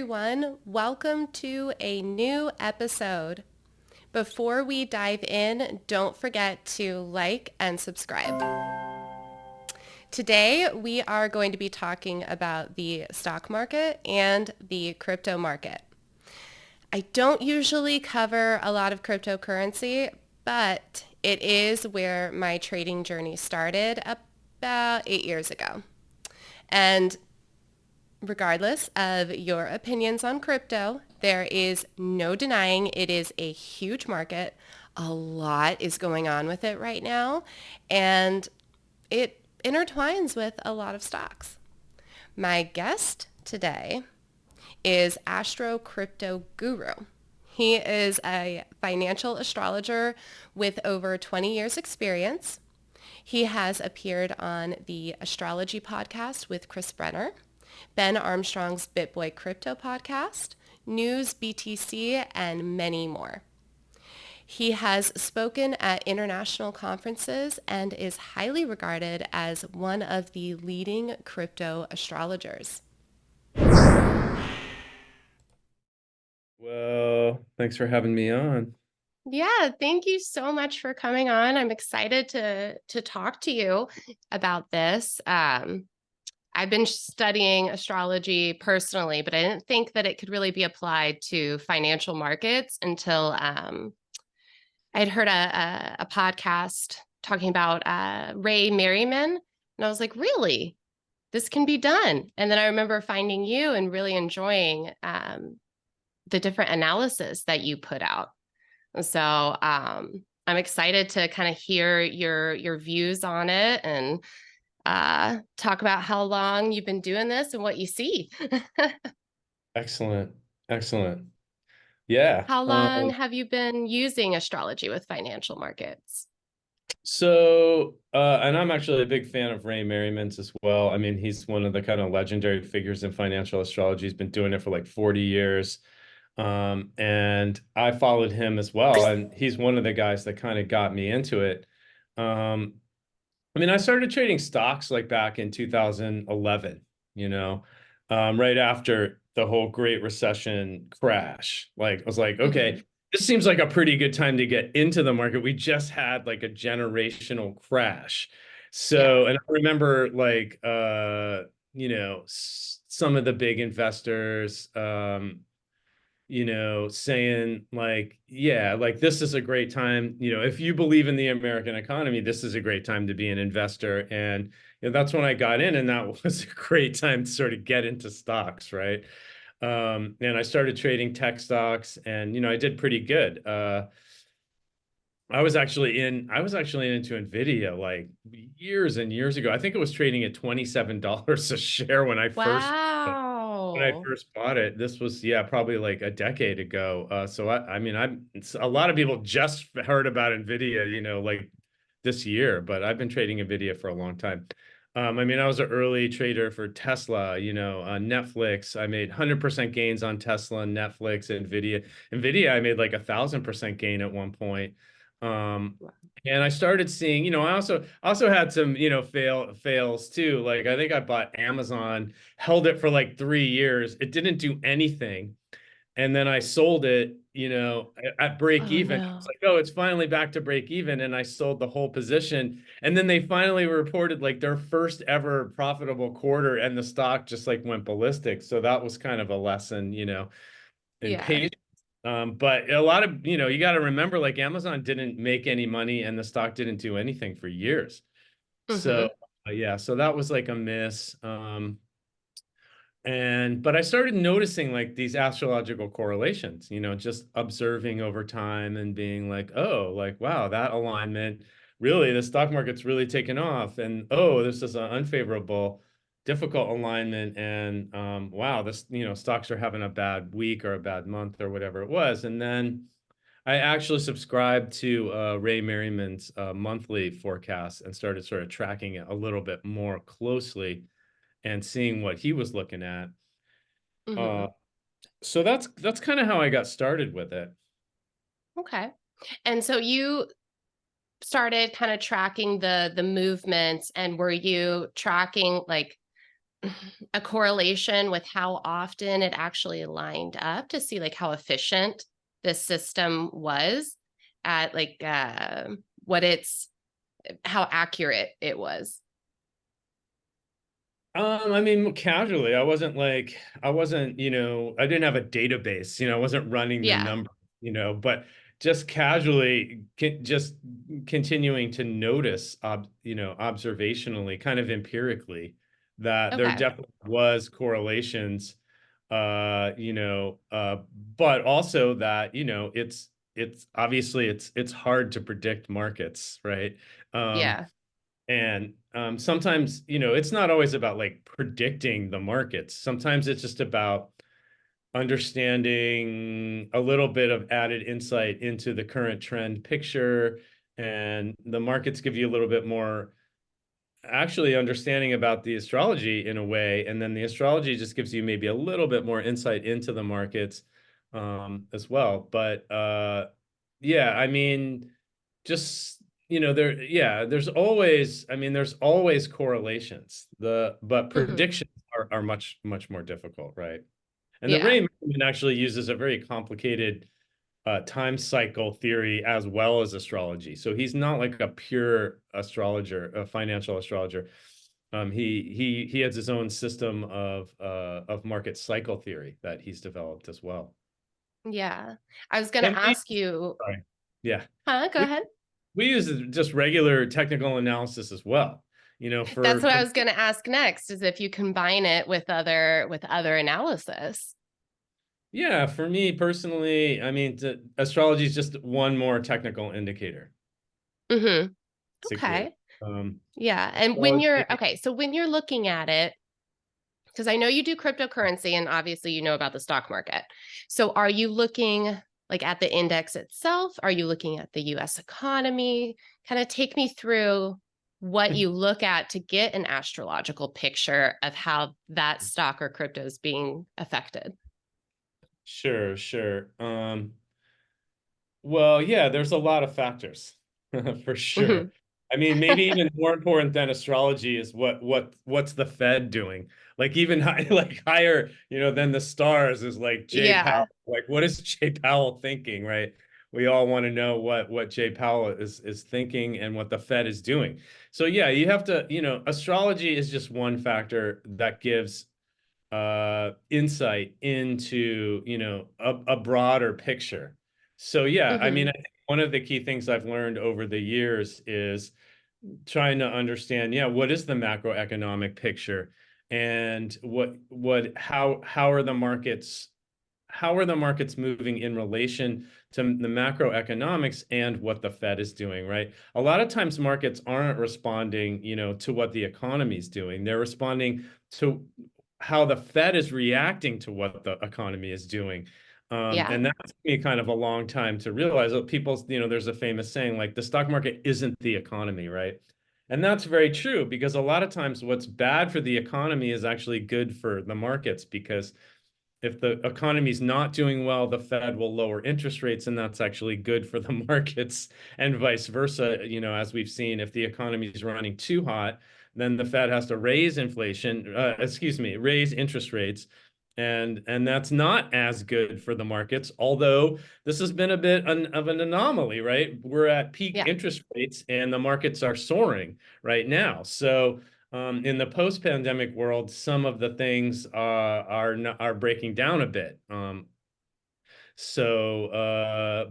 everyone. Welcome to a new episode. Before we dive in, don't forget to like and subscribe. Today, we are going to be talking about the stock market and the crypto market. I don't usually cover a lot of cryptocurrency, but it is where my trading journey started about 8 years ago. And regardless of your opinions on crypto, there is no denying it is a huge market. A lot is going on with it right now, and it intertwines with a lot of stocks. My guest today is AstroCryptoGuru. He is a financial astrologer with over 20 years experience. He has appeared on the Astrology podcast with Chris Brenner, Ben Armstrong's BitBoy Crypto podcast, News BTC, and many more. He has spoken at international conferences and is highly regarded as one of the leading crypto astrologers. Well, thanks for having me on. Yeah, thank you so much for coming on. I'm excited to talk to you about this. I've been studying astrology personally, but I didn't think that it could really be applied to financial markets until I'd heard a podcast talking about Ray Merriman, and I was like, really? This can be done. And then I remember finding you and really enjoying the different analysis that you put out. So I'm excited to kind of hear your views on it and talk about how long you've been doing this and what you see. Excellent. Excellent. Yeah. How long have you been using astrology with financial markets? And I'm actually a big fan of Ray Merriman's as well. I mean, he's one of the kind of legendary figures in financial astrology. He's been doing it for like 40 years. And I followed him as well. And he's one of the guys that kind of got me into it. I mean, I started trading stocks like back in 2011, right after the whole Great Recession crash. Like, I was like, okay, this seems like a pretty good time to get into the market. We just had like a generational crash. So, and I remember like, some of the big investors, saying like, yeah, like this is a great time. If you believe in the American economy, this is a great time to be an investor. And that's when I got in, and that was a great time to sort of get into stocks, right? And I started trading tech stocks, and I did pretty good. I was actually into Nvidia like years and years ago. I think it was trading at $27 a share when I first bought it. This was, yeah, probably like a decade ago. So I mean, a lot of people just heard about Nvidia, like this year, but I've been trading Nvidia for a long time. I mean, I was an early trader for Tesla, Netflix. I made 100% gains on Tesla, Netflix, Nvidia. Nvidia, I made like 1,000% gain at one point. And I started seeing, I also had some, fails too. Like I think I bought Amazon, held it for like 3 years. It didn't do anything. And then I sold it, at break even. No. It's like, oh, it's finally back to break even. And I sold the whole position. And then they finally reported like their first ever profitable quarter, and the stock just like went ballistic. So that was kind of a lesson, in patience. But a lot of, you got to remember, like Amazon didn't make any money and the stock didn't do anything for years. So yeah, so that was like a miss. But I started noticing like these astrological correlations, just observing over time and being like, oh, like, wow, that alignment, really, the stock market's really taken off. And oh, this is an unfavorable, difficult alignment. And wow, this, stocks are having a bad week or a bad month or whatever it was. And then I actually subscribed to Ray Merriman's monthly forecast and started sort of tracking it a little bit more closely and seeing what he was looking at. So that's kind of how I got started with it. Okay. And so you started kind of tracking the movements, and were you tracking like a correlation with how often it actually lined up to see like how efficient this system was at like what it's how accurate it was. I mean, casually, I wasn't, I didn't have a database, I wasn't running the Yeah. number, but just casually, just continuing to notice, observationally, kind of empirically, that there Okay. definitely was correlations, but also that, it's obviously it's hard to predict markets, right? Um, Yeah. and sometimes, it's not always about like predicting the markets. Sometimes it's just about understanding a little bit of added insight into the current trend picture. And the markets give you a little bit more actually understanding about the astrology in a way. And then the astrology just gives you maybe a little bit more insight into the markets as well. But yeah, I mean, just there's always correlations. But Hmm. predictions are much, much more difficult, right? And the Yeah. Ray movement actually uses a very complicated time cycle theory as well as astrology. So he's not like a pure astrologer, a financial astrologer. He has his own system of market cycle theory that he's developed as well. Yeah. I was going And to ask you, sorry, yeah, huh? Go we ahead. we use just regular technical analysis as well. That's what For I was going to ask next is if you combine it with other analysis. yeah, for me personally, I mean, astrology is just one more technical indicator, Hmm. basically. Okay. Um, Yeah. And when Astrology. you're okay, so when you're looking at it, because I know you do cryptocurrency and obviously you know about the stock market. So are you looking like at the index itself? Are you looking at the US economy? Kind of take me through what you look at to get an astrological picture of how that stock or crypto is being affected. Sure, sure. Well, yeah, there's a lot of factors for Hmm. sure. I mean, maybe even more important than astrology is what's the Fed doing? Like even like higher, than the stars is like Jay Yeah. Powell. Like what is Jay Powell thinking, right? We all want to know what Jay Powell is thinking and what the Fed is doing. So yeah, you have to, astrology is just one factor that gives insight into a broader picture. So yeah, I mean, Hmm. I think one of the key things I've learned over the years is trying to understand, yeah, what is the macroeconomic picture, and how are the markets moving in relation to the macroeconomics and what the Fed is doing, right? A lot of times markets aren't responding, to what the economy is doing. They're responding to how the Fed is reacting to what the economy is doing. Yeah. And that took me kind of a long time to realize that people, there's a famous saying like the stock market isn't the economy, right? And that's very true because a lot of times what's bad for the economy is actually good for the markets because if the economy is not doing well, the Fed will lower interest rates, and that's actually good for the markets, and vice versa. As we've seen, if the economy is running too hot, then the Fed has to raise interest rates, and that's not as good for the markets. Although this has been a bit of an anomaly, right? We're at peak Yeah. interest rates, and the markets are soaring right now. So in the post-pandemic world, some of the things are breaking down a bit.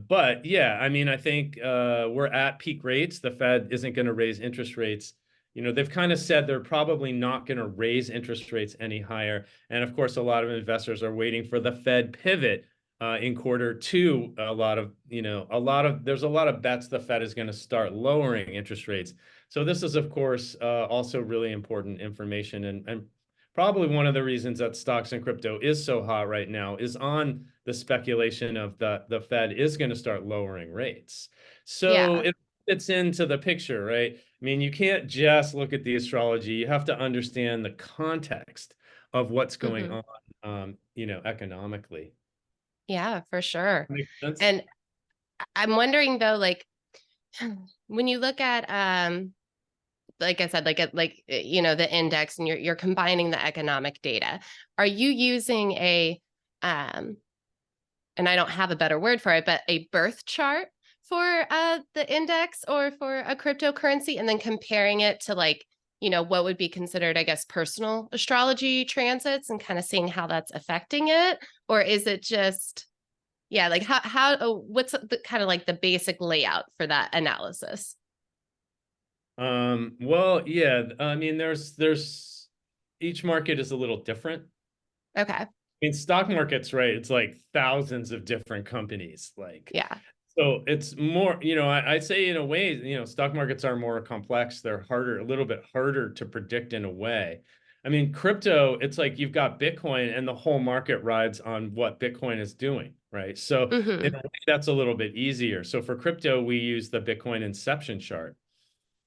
But yeah, I mean, I think we're at peak rates. The Fed isn't going to raise interest rates. They've kind of said they're probably not going to raise interest rates any higher. And of course, a lot of investors are waiting for the Fed pivot in quarter two. There's a lot of bets the Fed is going to start lowering interest rates. So this is, of course, also really important information, and probably one of the reasons that stocks and crypto is so hot right now is on the speculation of the Fed is going to start lowering rates. So Yeah. it fits into the picture, right? I mean, you can't just look at the astrology. You have to understand the context of what's going Hmm. on, economically. Yeah, for sure. Makes sense? And I'm wondering though, like when you look at like I said, the index, and you're combining the economic data. Are you using um, and I don't have a better word for it, but a birth chart for the index or for a cryptocurrency, and then comparing it to what would be considered, I guess, personal astrology transits, and kind of seeing how that's affecting it? Or is it just, yeah, like what's the kind of like the basic layout for that analysis? Well, yeah, I mean, there's each market is a little different. Okay. I mean, stock markets, right? It's like thousands of different companies. Like, Yeah. so it's more, I'd say in a way, stock markets are more complex. They're harder, a little bit harder to predict in a way. I mean, crypto, it's like you've got Bitcoin and the whole market rides on what Bitcoin is doing, right? So in Mm-hmm. a way, that's a little bit easier. So for crypto, we use the Bitcoin inception chart.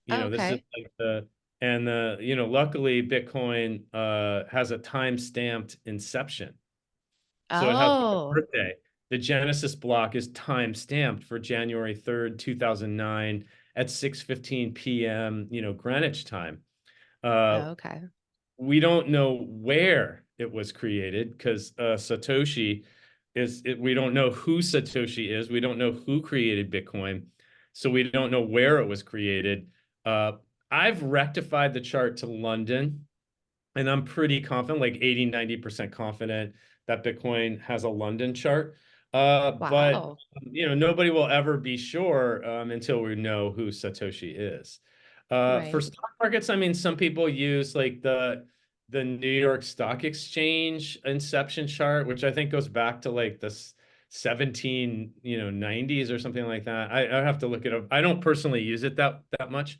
This is Okay. like luckily Bitcoin has a time-stamped inception. So it has like a Oh. birthday. The Genesis block is time-stamped for January 3rd, 2009 at 6:15 p.m., Greenwich time. Uh, Okay. we don't know where it was created because Satoshi we don't know who Satoshi is. We don't know who created Bitcoin. So we don't know where it was created. Uh, I've rectified the chart to London, and I'm pretty confident, like 80, 90% confident that Bitcoin has a London chart. But Wow. nobody will ever be sure until we know who Satoshi is. For Right. stock markets, I mean, some people use like the New York Stock Exchange inception chart, which I think goes back to like the 1790s or something like that. I have to look it up. I don't personally use it that much.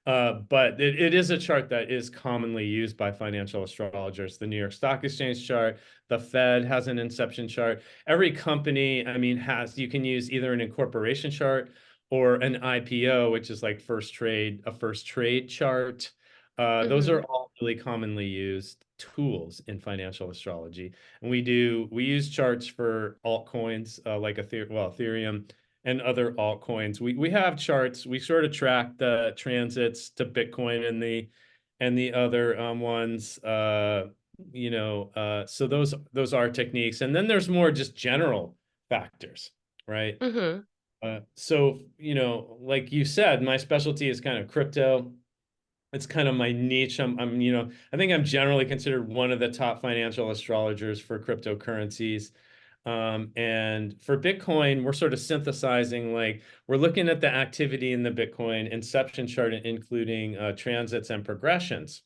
But it is a chart that is commonly used by financial astrologers. The New York Stock Exchange chart, the Fed has an inception chart. Every company, I mean, you can use either an incorporation chart or an IPO, which is like a first trade chart. Those Mm-hmm. are all really commonly used tools in financial astrology. And we use charts for altcoins like Ethereum and other altcoins. We have charts. We sort of track the transits to Bitcoin and the other ones. So those are techniques. And then there's more just general factors, right? Mm-hmm. So like you said, my specialty is kind of crypto. It's kind of my niche. I think I'm generally considered one of the top financial astrologers for cryptocurrencies. And for Bitcoin, we're sort of synthesizing, like we're looking at the activity in the Bitcoin inception chart, including transits and progressions.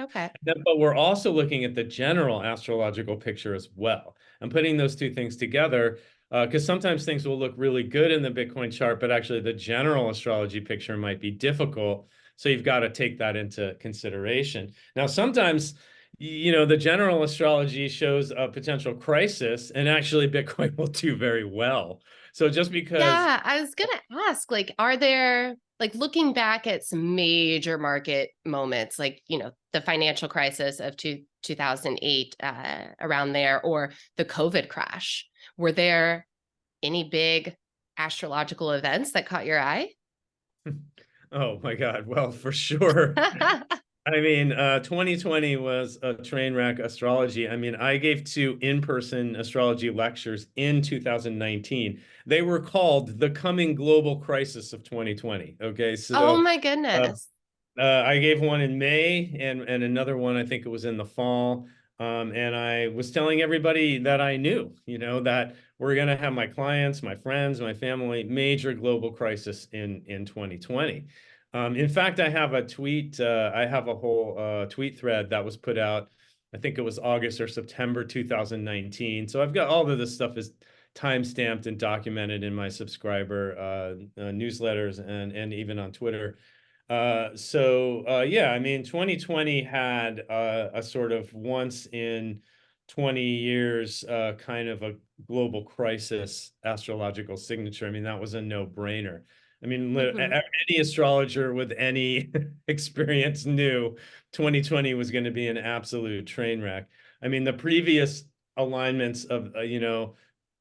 Okay. But we're also looking at the general astrological picture as well. I'm putting those two things together because sometimes things will look really good in the Bitcoin chart, but actually the general astrology picture might be difficult. So you've got to take that into consideration. Now, sometimes, the general astrology shows a potential crisis, and actually Bitcoin will do very well. So just because Yeah, I was gonna ask, are there, looking back at some major market moments, the financial crisis of 2008, around there, or the COVID crash, were there any big astrological events that caught your eye? oh my God, well, for sure. I mean, 2020 was a train wreck astrology. I mean, I gave two in-person astrology lectures in 2019. They were called The Coming Global Crisis of 2020. Okay, Oh so my uh, goodness. I gave one in May and another one, I think it was in the fall. And I was telling everybody that I knew, that we're going to have my clients, my friends, my family, major global crisis in 2020. In fact, I have a tweet, I have a whole tweet thread that was put out, I think it was August or September 2019. So I've got all of this stuff is time-stamped and documented in my subscriber newsletters and even on Twitter. Yeah, I mean, 2020 had a sort of once in 20 years kind of a global crisis astrological signature. I mean, that was a no-brainer. I mean, Hmm. any astrologer with any experience knew 2020 was going to be an absolute train wreck. I mean, the previous alignments of,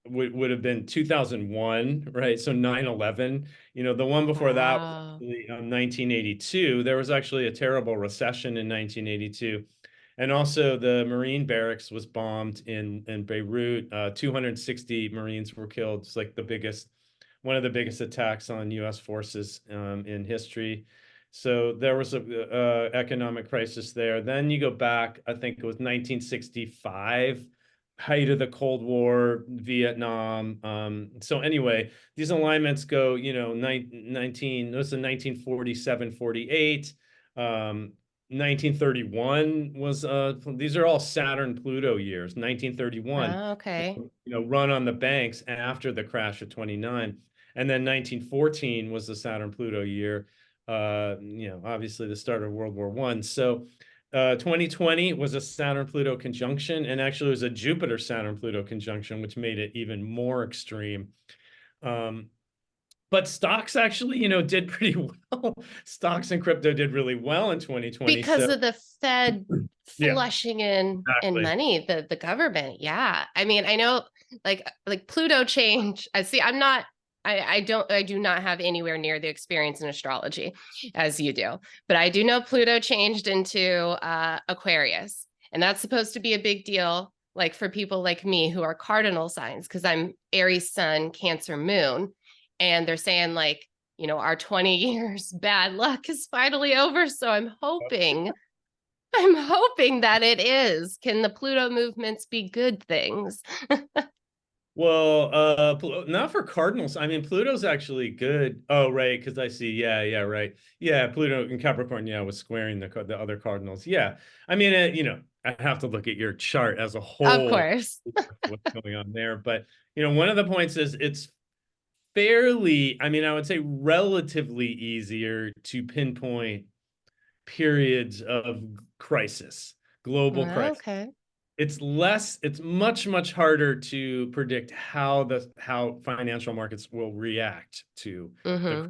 would have been 2001, right? So 9/11, the one before that was Wow. actually, 1982. There was actually a terrible recession in 1982. And also the Marine barracks was bombed in Beirut. 260 Marines were killed. It's like one of the biggest attacks on U.S. forces in history. So there was a economic crisis there. Then you go back, I think it was 1965, height of the Cold War, Vietnam. So anyway, these alignments go, 19, this is 1947, 48. 1931 was these are all Saturn Pluto years. 1931, Oh, okay. run on the banks after the crash of 29. And then 1914 was the Saturn Pluto year. Obviously the start of World War I. So 2020 was a Saturn Pluto conjunction, and actually it was a Jupiter Saturn Pluto conjunction, which made it even more extreme. But stocks actually, did pretty well. Stocks and crypto did really well in 2020. Because So of the Fed yeah, flushing in exactly. money, the government. Yeah. I mean, I know like Pluto change. I see, I do not have anywhere near the experience in astrology as you do, but I do know Pluto changed into Aquarius, and that's supposed to be a big deal, like for people like me who are cardinal signs, because I'm Aries sun, Cancer moon, and they're saying like, our 20 years bad luck is finally over. So I'm hoping that it is. Can the Pluto movements be good things? Well, not for Cardinals. I mean, Pluto's actually good. Oh, right, because I see. Yeah, yeah, right. Yeah, Pluto in Capricorn, yeah, was squaring the other Cardinals. Yeah, I mean, I have to look at your chart as a Of whole, course. what's going on there. But one of the points is it's fairly, I mean, I would say relatively easier to pinpoint periods of crisis, global crisis. Okay. It's much harder to predict how financial markets will react to the Mm-hmm.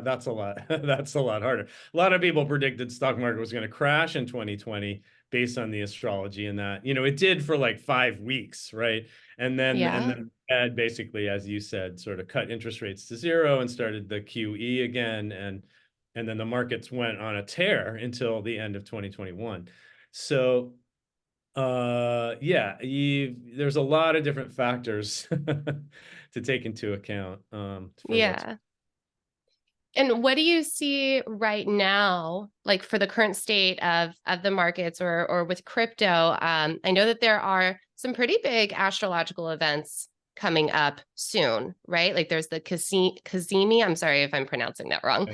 that's a lot that's a lot harder. A lot of people predicted stock market was going to crash in 2020 based on the astrology, and that it did for like 5 weeks, right? And Yeah. then Fed basically, as you said, sort of cut interest rates to zero and started the QE again, and then the markets went on a tear until the end of 2021. So yeah, there's a lot of different factors to take into account for what's. Yeah. And what do you see right now, like for the current state of the markets or with crypto? I know that there are some pretty big astrological events coming up soon, right? Like there's the Kazemi. I'm sorry if I'm pronouncing that wrong.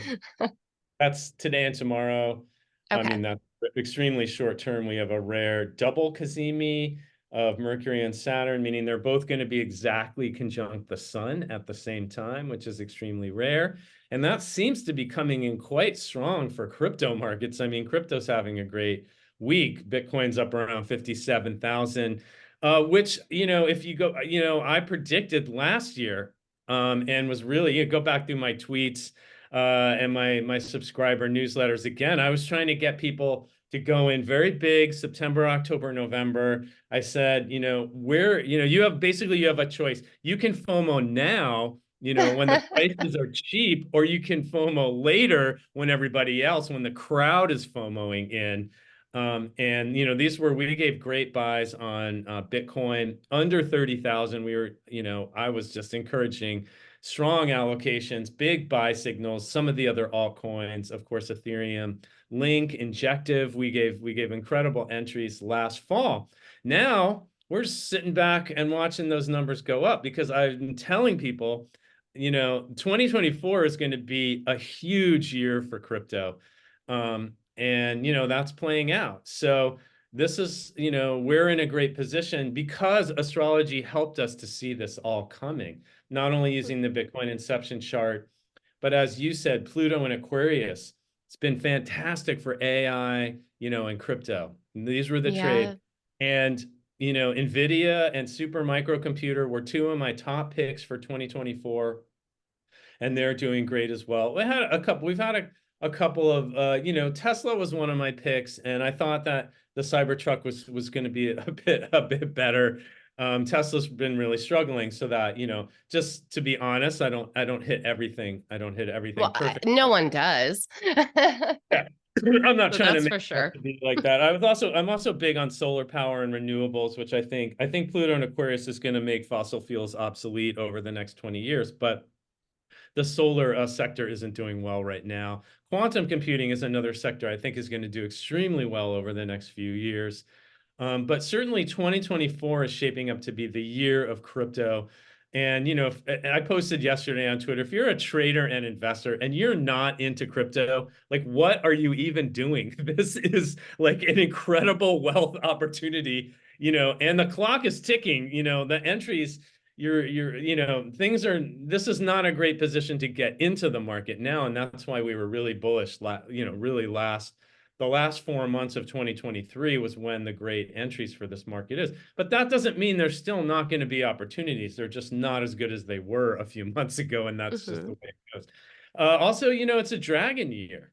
That's today and tomorrow. I Okay. mean, that's extremely short term. We have a rare double Cazimi of Mercury and Saturn, meaning they're both going to be exactly conjunct the sun at the same time, which is extremely rare. And that seems to be coming in quite strong for crypto markets. I mean, crypto's having a great week. Bitcoin's up around 57,000, which, if you go, I predicted last year and was really, go back through my tweets and my subscriber newsletters again. I was trying to get people to go in very big September, October, November. I said, you have a choice. You can FOMO now, when the prices are cheap, or you can FOMO later when when the crowd is FOMOing in. And we gave great buys on Bitcoin under 30,000. I was just encouraging strong allocations, big buy signals, some of the other altcoins, of course, Ethereum, Link, Injective. We gave incredible entries last fall. Now we're sitting back and watching those numbers go up because I've been telling people, 2024 is going to be a huge year for crypto. And that's playing out. So this is, we're in a great position because astrology helped us to see this all coming, not only using the Bitcoin inception chart, but as you said, Pluto and Aquarius. It's been fantastic for AI, and crypto. These were the trades. Yeah. And, NVIDIA and Super Microcomputer were two of my top picks for 2024, and they're doing great as well. We've had a couple of Tesla was one of my picks, and I thought that the Cybertruck was going to be a bit better. Tesla's been really struggling, so that, just to be honest, I don't hit everything. I don't hit everything Well, perfect. no one does. Yeah. I'm not So trying to that's make for it out sure. to be like that. I'm also big on solar power and renewables, which I think Pluto and Aquarius is going to make fossil fuels obsolete over the next 20 years, but the solar sector isn't doing well right now. Quantum computing is another sector I think is going to do extremely well over the next few years. But certainly 2024 is shaping up to be the year of crypto. And, I posted yesterday on Twitter, if you're a trader and investor and you're not into crypto, like, what are you even doing? This is like an incredible wealth opportunity, and the clock is ticking, the entries, this is not a great position to get into the market now. And that's why we were really bullish, really the last 4 months of 2023 was when the great entries for this market is. But that doesn't mean there's still not going to be opportunities. They're just not as good as they were a few months ago, and that's just the Hmm. way it goes. Also, it's a dragon year.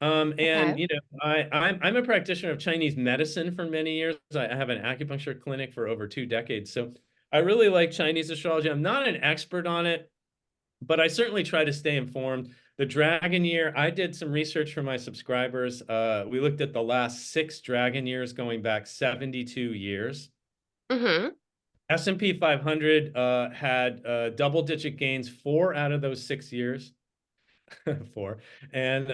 And Okay. I'm a practitioner of Chinese medicine for many years. I have an acupuncture clinic for over 2 decades. So I really like Chinese astrology. I'm not an expert on it, but I certainly try to stay informed. The dragon year, I did some research for my subscribers. We looked at the last 6 dragon years going back 72 years. Hmm. S&P 500 had double-digit gains 4 out of those 6 years. Four. And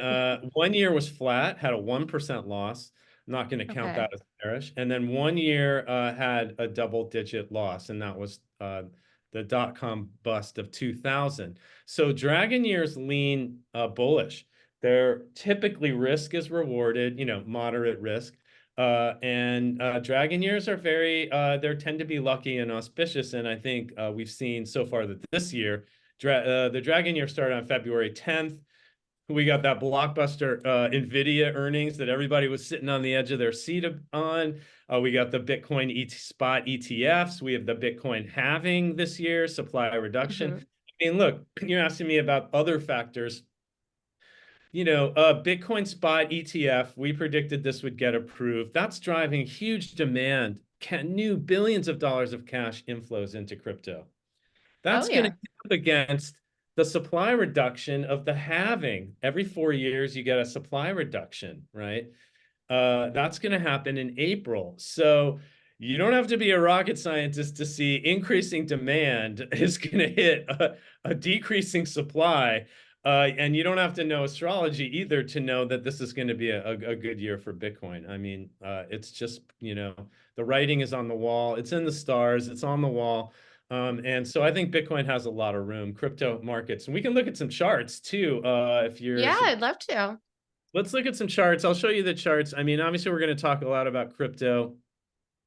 1 year was flat, had a 1% loss. Not going to count Okay. that as bearish. And then 1 year had a double-digit loss, and that was the dot-com bust of 2000. So dragon years lean bullish. They're typically risk is rewarded, moderate risk. And dragon years are they tend to be lucky and auspicious. And I think we've seen so far that this year, the dragon year started on February 10th. We got that blockbuster Nvidia earnings that everybody was sitting on the edge of their seat on. We got the Bitcoin spot ETFs. We have the Bitcoin halving this year, supply reduction. Hmm. I mean, look, you're asking me about other factors. Bitcoin spot ETF, we predicted this would get approved. That's driving huge demand, new billions of dollars of cash inflows into crypto. Oh That's going to yeah. come up against the supply reduction of the halving. Every 4 years, you get a supply reduction, right? That's going to happen in April. So you don't have to be a rocket scientist to see increasing demand is going to hit a decreasing supply. And you don't have to know astrology either to know that this is going to be a good year for Bitcoin. I mean, it's just, the writing is on the wall. It's in the stars. It's on the wall. And so I think Bitcoin has a lot of room, crypto markets. And we can look at some charts too, if you're. Yeah, I'd love to. Let's look at some charts. I'll show you the charts. I mean, obviously, we're going to talk a lot about crypto.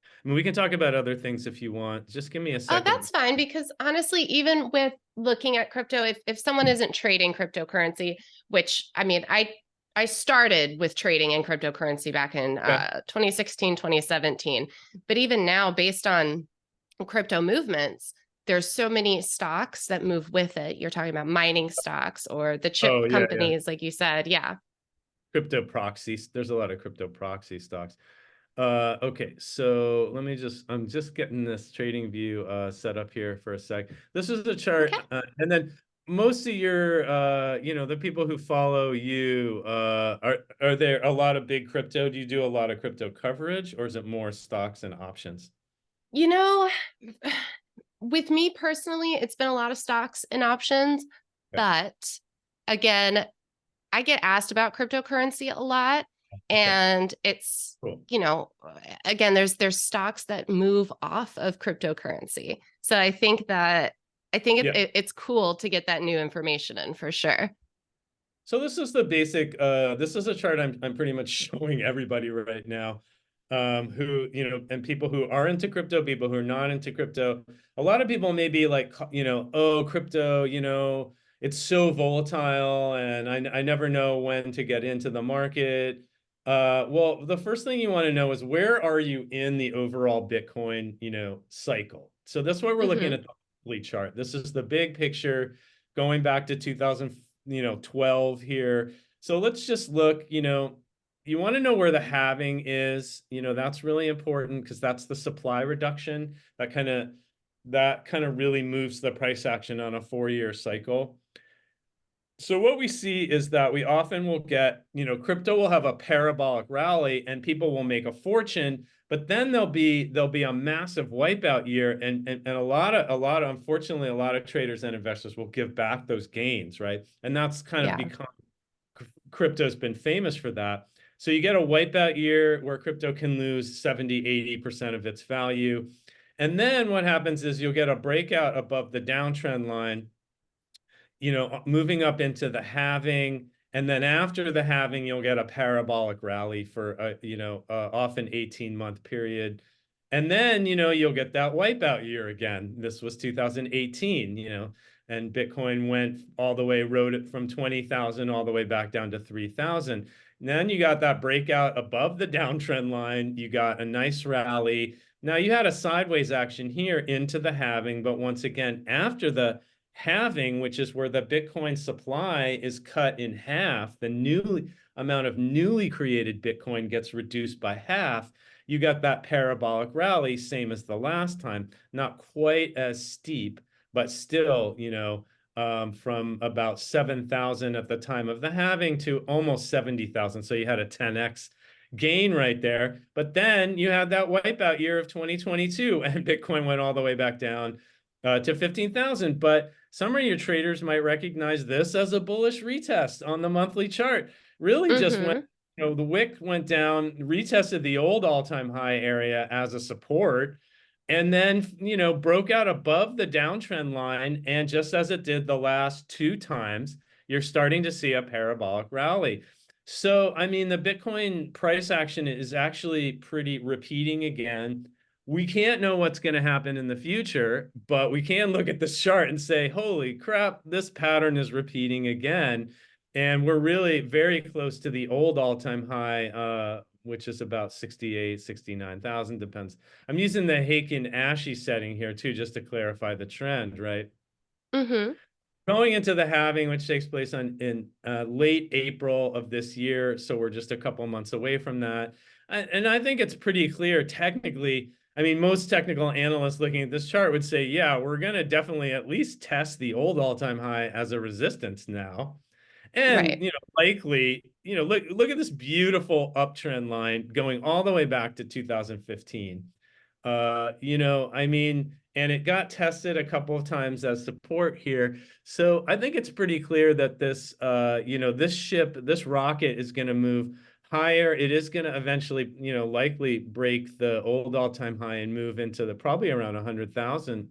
I mean, we can talk about other things if you want. Just give me a Oh, second. that's fine because honestly, even with looking at crypto, if someone isn't trading cryptocurrency, which I mean, I started with trading in cryptocurrency back in Okay. 2016, 2017. But even now, based on crypto movements, there's so many stocks that move with it. You're talking about mining stocks or the Oh, chip yeah, yeah. companies, like you said. Yeah. Crypto proxies. There's a lot of crypto proxy stocks. Okay, so I'm just getting this trading view set up here for a sec. This is the chart, Okay. and then most of your, the people who follow you, are there a lot of big crypto? Do you do a lot of crypto coverage, or is it more stocks and options? You know, with me personally, it's been a lot of stocks and options, Okay, but again, I get asked about cryptocurrency a lot, okay, and it's, cool. again, there's stocks that move off of cryptocurrency. So I think Yeah. it's cool to get that new information in for sure. So this is the basic, this is a chart I'm pretty much showing everybody right now, who, and people who are into crypto, people who are not into crypto. A lot of people may be like, oh, crypto, it's so volatile and I never know when to get into the market. Well, the first thing you want to know is where are you in the overall Bitcoin, cycle? So that's why we're looking Hmm. at the monthly chart. This is the big picture going back to 2000, 12 here. So let's just look, you want to know where the halving is. That's really important because that's the supply reduction that kind of really moves the price action on a 4-year cycle. So what we see is that we often will get, crypto will have a parabolic rally and people will make a fortune, but then there'll be a massive wipeout year, and a lot of unfortunately a lot of traders and investors will give back those gains, right? And that's kind of Yeah. become crypto's been famous for that. So you get a wipeout year where crypto can lose 70-80% of its value. And then what happens is you'll get a breakout above the downtrend line, moving up into the halving. And then after the halving, you'll get a parabolic rally for often 18-month period. And then, you'll get that wipeout year again. This was 2018, and Bitcoin went all the way, rode it from 20,000 all the way back down to 3,000. Then you got that breakout above the downtrend line. You got a nice rally. Now you had a sideways action here into the halving, but once again, after the halving, which is where the Bitcoin supply is cut in half, the new amount of newly created Bitcoin gets reduced by half. You got that parabolic rally, same as the last time, not quite as steep, but still, from about 7,000 at the time of the halving to almost 70,000. So you had a 10x gain right there. But then you had that wipeout year of 2022, and Bitcoin went all the way back down to 15,000. But some of your traders might recognize this as a bullish retest on the monthly chart. Really just went, Mm-hmm. the wick went down, retested the old all-time high area as a support, and then, broke out above the downtrend line. And just as it did the last 2 times, you're starting to see a parabolic rally. So, I mean, the Bitcoin price action is actually pretty repeating again. We can't know what's going to happen in the future, but we can look at this chart and say, holy crap, this pattern is repeating again. And we're really very close to the old all-time high, which is about 68, 69,000, depends. I'm using the Heikin Ashi setting here too, just to clarify the trend, right? Mm-hmm. Going into the halving, which takes place in late April of this year. So we're just a couple months away from that. And I think it's pretty clear technically. I mean, most technical analysts looking at this chart would say, yeah, we're going to definitely at least test the old all-time high as a resistance now. And, Right. likely, look at this beautiful uptrend line going all the way back to 2015. I mean, and it got tested a couple of times as support here. So I think it's pretty clear that this rocket is going to move higher. It is going to eventually, likely break the old all-time high and move into the probably around 100,000.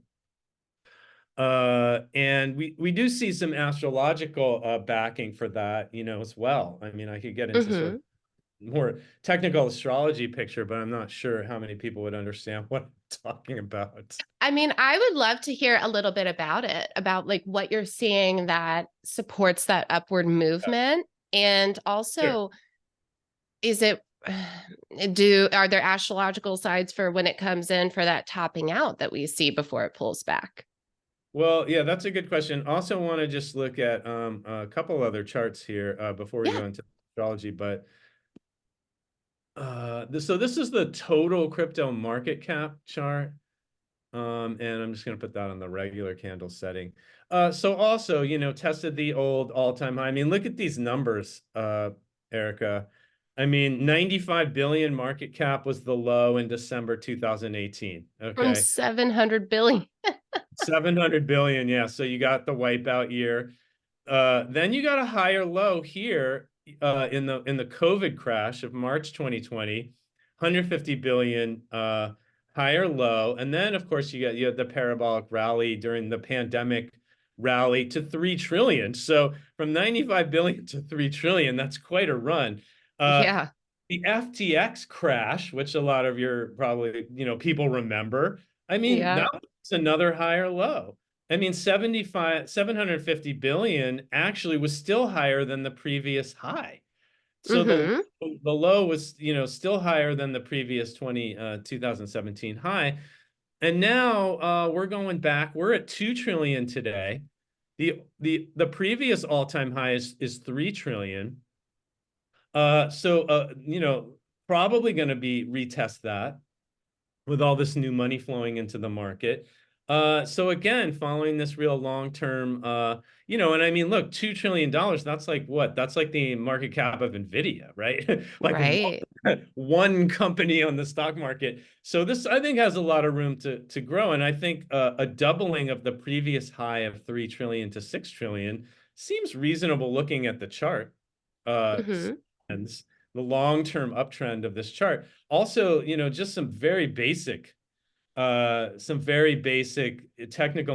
And we do see some astrological backing for that, as well. I mean, I could get into sort Mm-hmm. of more technical astrology picture, but I'm not sure how many people would understand what I'm talking about. I mean, I would love to hear a little bit about it, about like what you're seeing that supports that upward movement. And Sure. also, is it are there astrological sides for when it comes in for that topping out that we see before it pulls back? Well, yeah, that's a good question. Also want to just look at a couple other charts here before we Yeah. go into astrology. But so this is the total crypto market cap chart. And I'm just going to put that on the regular candle setting. So also, tested the old all-time high. I mean, look at these numbers, Erica. I mean, 95 billion market cap was the low in December 2018. From Okay. 700 billion. 700 billion. Yeah. So you got the wipeout year. Then you got a higher low here in the COVID crash of March 2020, 150 billion higher low. And then of course you had the parabolic rally during the pandemic rally to 3 trillion. So from 95 billion to 3 trillion, that's quite a run. Uh, Yeah. the FTX crash, which a lot of your probably, people remember. I mean, Yeah. that was another higher low. I mean, 750 billion actually was still higher than the previous high. So Mm-hmm. the low was, still higher than the previous 2017 high. And now we're going back. We're at 2 trillion today. The previous all-time high is 3 trillion. Probably going to be retest that with all this new money flowing into the market. So again, following this real long-term, and I mean, look, $2 trillion, that's like what? That's like the market cap of Nvidia, right? Like Right. one company on the stock market. So this, I think, has a lot of room to grow. And I think a doubling of the previous high of 3 trillion to 6 trillion seems reasonable looking at the chart. Mm-hmm. And the long-term uptrend of this chart. Also, just some very basic technical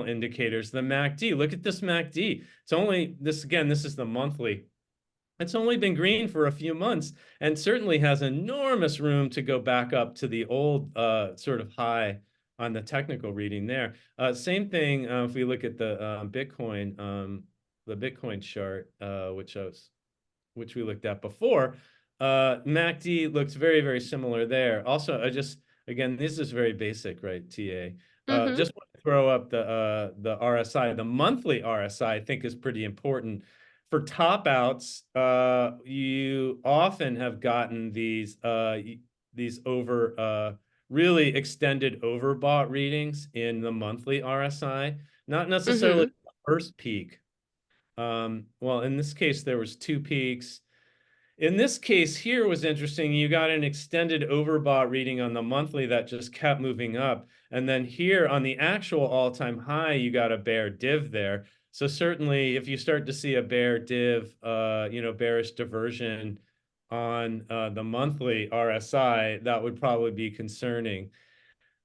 indicators. The MACD, look at this MACD. It's only this, again, this is the monthly. It's only been green for a few months and certainly has enormous room to go back up to the old sort of high on the technical reading there. Same thing if we look at the Bitcoin chart, which we looked at before. MACD looks very, very similar there. Also, again, this is very basic, right, TA? Mm-hmm. Just want to throw up the RSI. The monthly RSI, I think, is pretty important. For top outs, you often have gotten these really extended overbought readings in the monthly RSI, not necessarily Mm-hmm. the first peak. Well, in this case, there was two peaks. In this case here was interesting. You got an extended overbought reading on the monthly that just kept moving up. And then here on the actual all-time high, you got a bear div there. So certainly if you start to see a bear div, bearish diversion on the monthly RSI, that would probably be concerning.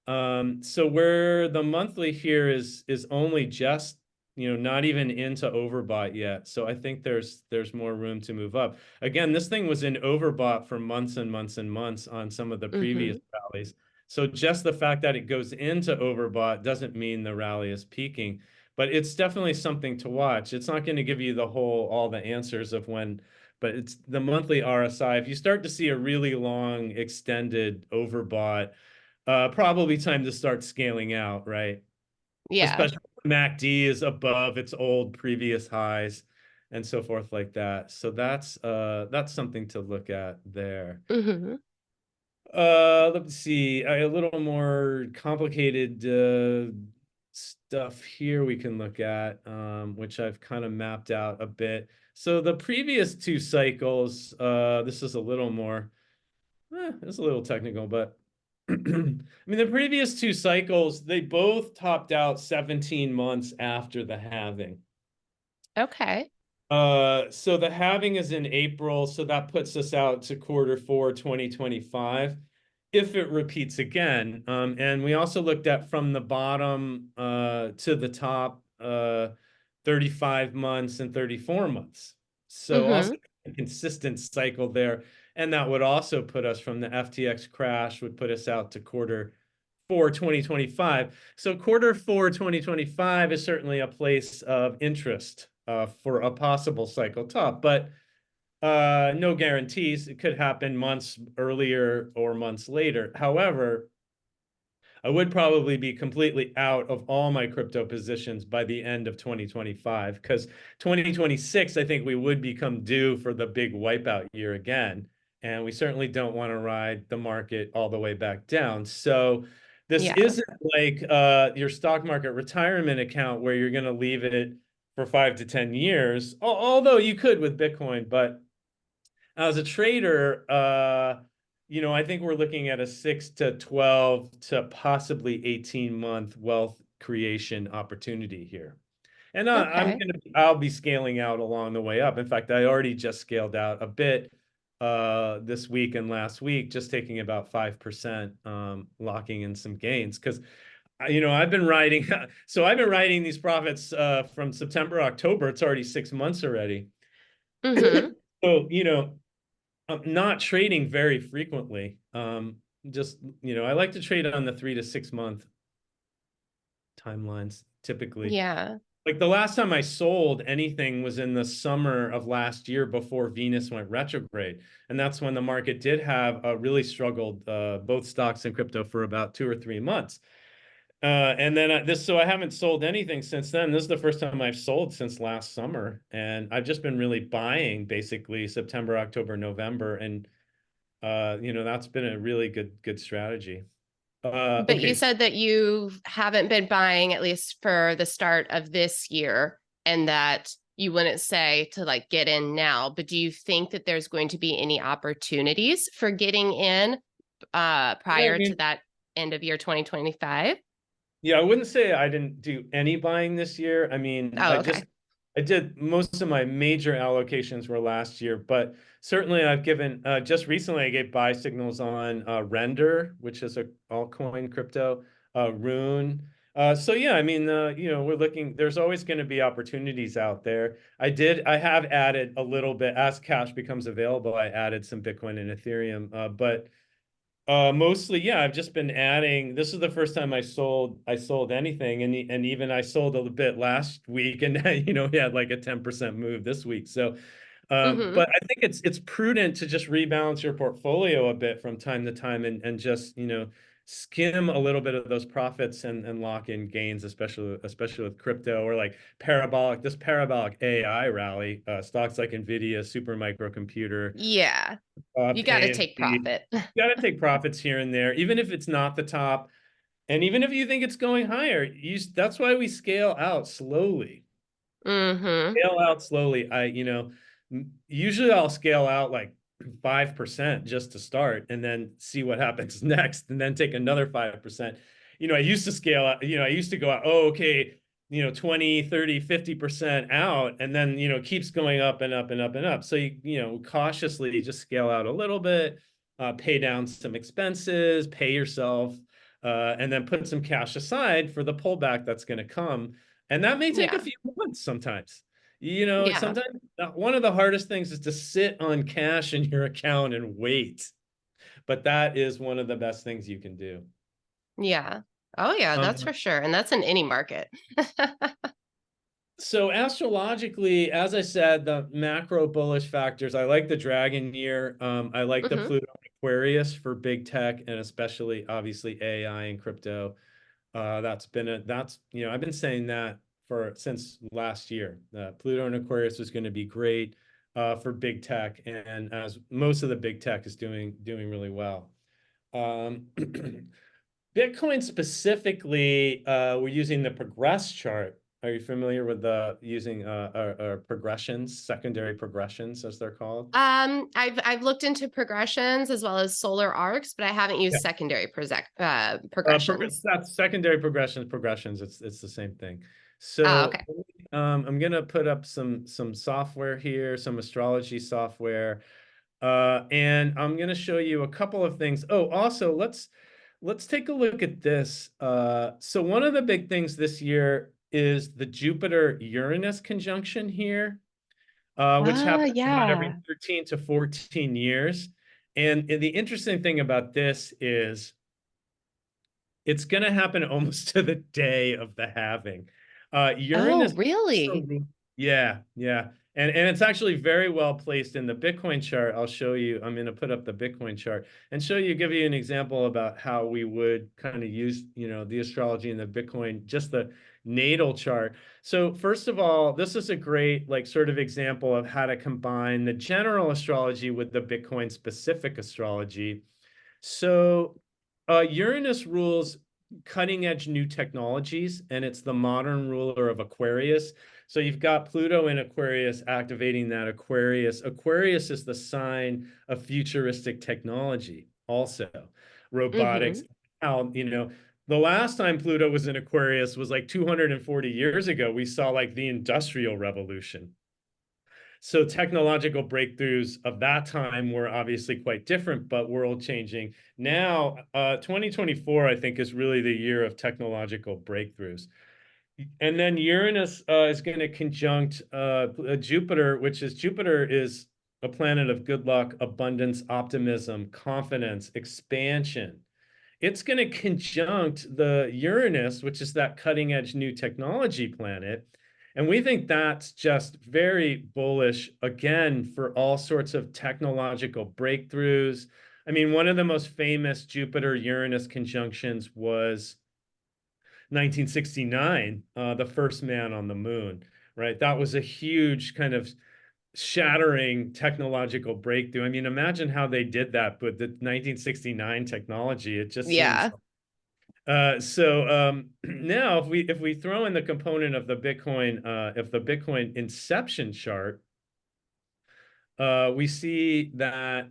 So where the monthly here is only just, not even into overbought yet. So I think there's more room to move up. Again, this thing was in overbought for months and months and months on some of the previous Mm-hmm. rallies. So just the fact that it goes into overbought doesn't mean the rally is peaking, but it's definitely something to watch. It's not going to give you all the answers of when, but it's the monthly RSI. If you start to see a really long extended overbought, probably time to start scaling out, right? Yeah. Especially when MACD is above its old previous highs and so forth like that. So that's something to look at there. Mm-hmm. Let's see, a little more complicated stuff here we can look at, which I've kind of mapped out a bit. So the previous two cycles, this is a little more, it's a little technical, but I mean, the previous two cycles, they both topped out 17 months after the halving. Okay. So the halving is in April, so that puts us out to Q4 2025 if it repeats again. And we also looked at from the bottom to the top 35 months and 34 months. So Mm-hmm. also a consistent cycle there. And that would also put us from the FTX crash, would put us out to Q4 2025. So Q4 2025 is certainly a place of interest for a possible cycle top, but no guarantees. It could happen months earlier or months later. However, I would probably be completely out of all my crypto positions by the end of 2025, because 2026, I think we would become due for the big wipeout year again. And we certainly don't want to ride the market all the way back down. So this Yeah. isn't like your stock market retirement account where you're going to leave it for 5 to 10 years, although you could with Bitcoin. But as a trader, I think we're looking at a 6 to 12 to possibly 18-month wealth creation opportunity here. And Okay. I'll be scaling out along the way up. In fact, I already just scaled out a bit this week and last week, just taking about 5%, locking in some gains. Because I've been riding, so I've been riding these profits from September, October. It's already 6 months already. Mm-hmm. So, I'm not trading very frequently. Just, I like to trade on the 3 to 6 month timelines typically. Yeah. Like the last time I sold anything was in the summer of last year before Venus went retrograde. And that's when the market did have really struggled, both stocks and crypto, for about 2 or 3 months. And then so I haven't sold anything since then. This is the first time I've sold since last summer, and I've just been really buying basically September, October, November, and that's been a really good strategy. But you Okay, said that you haven't been buying at least for the start of this year, and that you wouldn't say to like get in now, but do you think that there's going to be any opportunities for getting in yeah, I prior to mean, that end of year 2025? yeah, I wouldn't say I didn't do any buying this year. I mean, Oh, okay. I did most of my major allocations were last year, but certainly I've given just recently I gave buy signals on Render, which is a altcoin crypto, Rune. So yeah, I mean, we're looking, there's always going to be opportunities out there. I have added a little bit as cash becomes available. I added some Bitcoin and Ethereum, but mostly, yeah, I've just been adding. This is the first time I sold anything, and even I sold a little bit last week, and we had like a 10% move this week. So, Mm-hmm. but I think it's prudent to just rebalance your portfolio a bit from time to time, and just skim a little bit of those profits and lock in gains, especially with crypto or like parabolic AI rally, stocks like Nvidia, super microcomputer, Yeah, you got to take AMD. profit. Got to take profits here and there, even if it's not the top, and even if you think it's going higher. That's why we scale out slowly. Mm-hmm. Scale out slowly. Usually I'll scale out like 5% just to start, and then see what happens next, and then take another 5%. I used to scale out. I used to go out. Oh, okay. 20, 30, 50% out, and then keeps going up and up and up and up. So cautiously just scale out a little bit, pay down some expenses, pay yourself, and then put some cash aside for the pullback that's going to come. And that may take a Yeah, few months sometimes. yeah, Sometimes one of the hardest things is to sit on cash in your account and wait. But that is one of the best things you can do. yeah. Oh, yeah, that's Um, for sure. And that's in any market. so astrologically, as I said, the macro bullish factors, I like the dragon year. I like the Mm-hmm. Pluto Aquarius for big tech, and especially obviously AI and crypto. I've been saying that since last year. Pluto and Aquarius was going to be great for big tech, and as most of the big tech is doing really well. Um, Bitcoin specifically, we're using the progress chart. Are you familiar with the using progressions, secondary progressions, as they're called? I've looked into progressions as well as solar arcs, but I haven't used secondary progressions. That's secondary progressions. It's the same thing. Oh, So okay. I'm gonna put up some software here, some astrology software, and I'm gonna show you a couple of things. Oh, also let's take a look at this. So one of the big things this year is the Jupiter-Uranus conjunction here, which Ah, happens about every yeah. 13 to 14 years. And the interesting thing about this is it's going to happen almost to the day of the halving. Oh, Uranus, really? yeah, yeah. And it's actually very well placed in the Bitcoin chart. I'll show you. I'm going to put up the Bitcoin chart and give you an example about how we would kind of use, the astrology and the Bitcoin, just the natal chart. So first of all, this is a great like sort of example of how to combine the general astrology with the Bitcoin specific astrology. So, Uranus rules cutting edge new technologies, and it's the modern ruler of Aquarius. So, you've got Pluto in Aquarius activating that Aquarius. Aquarius is the sign of futuristic technology, also Mm-hmm. robotics. How, the last time Pluto was in Aquarius was like 240 years ago. We saw like the Industrial Revolution. So technological breakthroughs of that time were obviously quite different, but world changing. Now, 2024, I think, is really the year of technological breakthroughs. And then Uranus is going to conjunct Jupiter, Jupiter is a planet of good luck, abundance, optimism, confidence, expansion. It's going to conjunct the Uranus, which is that cutting edge new technology planet. And we think that's just very bullish, again, for all sorts of technological breakthroughs. I mean, one of the most famous Jupiter Uranus conjunctions was 1969, the first man on the moon, right? That was a huge kind of shattering technological breakthrough. I mean, imagine how they did that with the 1969 technology. It just seems Yeah. now if we throw in the component of the Bitcoin, if the Bitcoin inception chart, we see that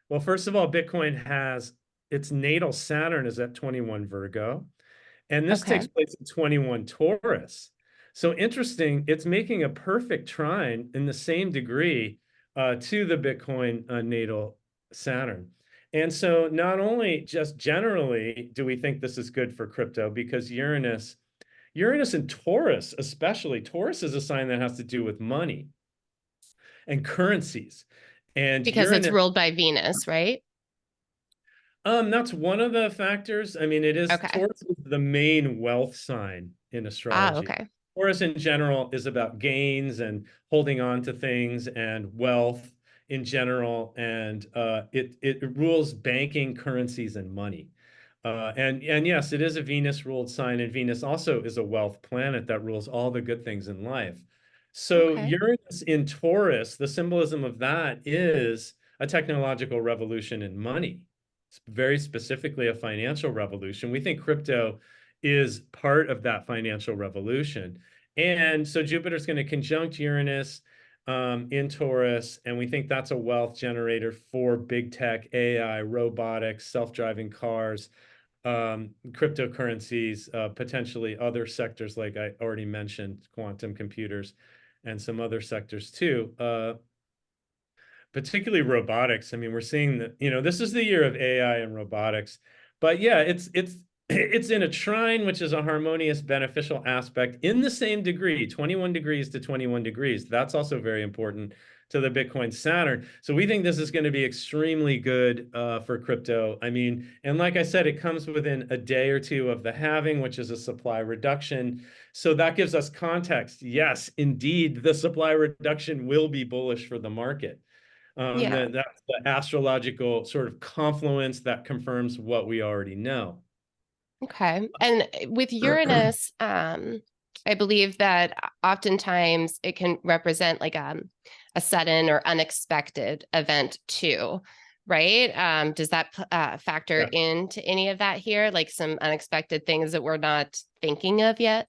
well, first of all, Bitcoin has its natal Saturn is at 21 Virgo, and this takes Okay. place at 21 Taurus. So interesting, it's making a perfect trine in the same degree to the Bitcoin natal Saturn. And so not only just generally do we think this is good for crypto, because Uranus and Taurus, especially Taurus, is a sign that has to do with money and currencies. And Because it's Uranus, ruled by Venus, right? that's one of the factors. I mean, it is Okay. Taurus is the main wealth sign in Ah, astrology. okay. Taurus in general is about gains and holding on to things and wealth in general, and it rules banking, currencies, and money. And yes, it is a Venus ruled sign, and Venus also is a wealth planet that rules all the good things in life. So Okay. Uranus in Taurus, the symbolism of that is a technological revolution in money. It's very specifically a financial revolution. We think crypto is part of that financial revolution. And so Jupiter's going to conjunct Uranus in Taurus, and we think that's a wealth generator for big tech, AI, robotics, self-driving cars, cryptocurrencies, potentially other sectors like I already mentioned, quantum computers, and some other sectors too. Particularly robotics. I mean, we're seeing that, this is the year of AI and robotics. But yeah, it's in a trine, which is a harmonious, beneficial aspect in the same degree, 21 degrees to 21 degrees. That's also very important to the Bitcoin Saturn. So we think this is going to be extremely good for crypto. I mean, and like I said, it comes within a day or two of the halving, which is a supply reduction. So that gives us context. Yes, indeed, the supply reduction will be bullish for the market. Yeah. That's the astrological sort of confluence that confirms what we already know. Okay. And with Uranus, I believe that oftentimes it can represent like a sudden or unexpected event too, right? Does that factor Yeah. into any of that here? Like some unexpected things that we're not thinking of yet?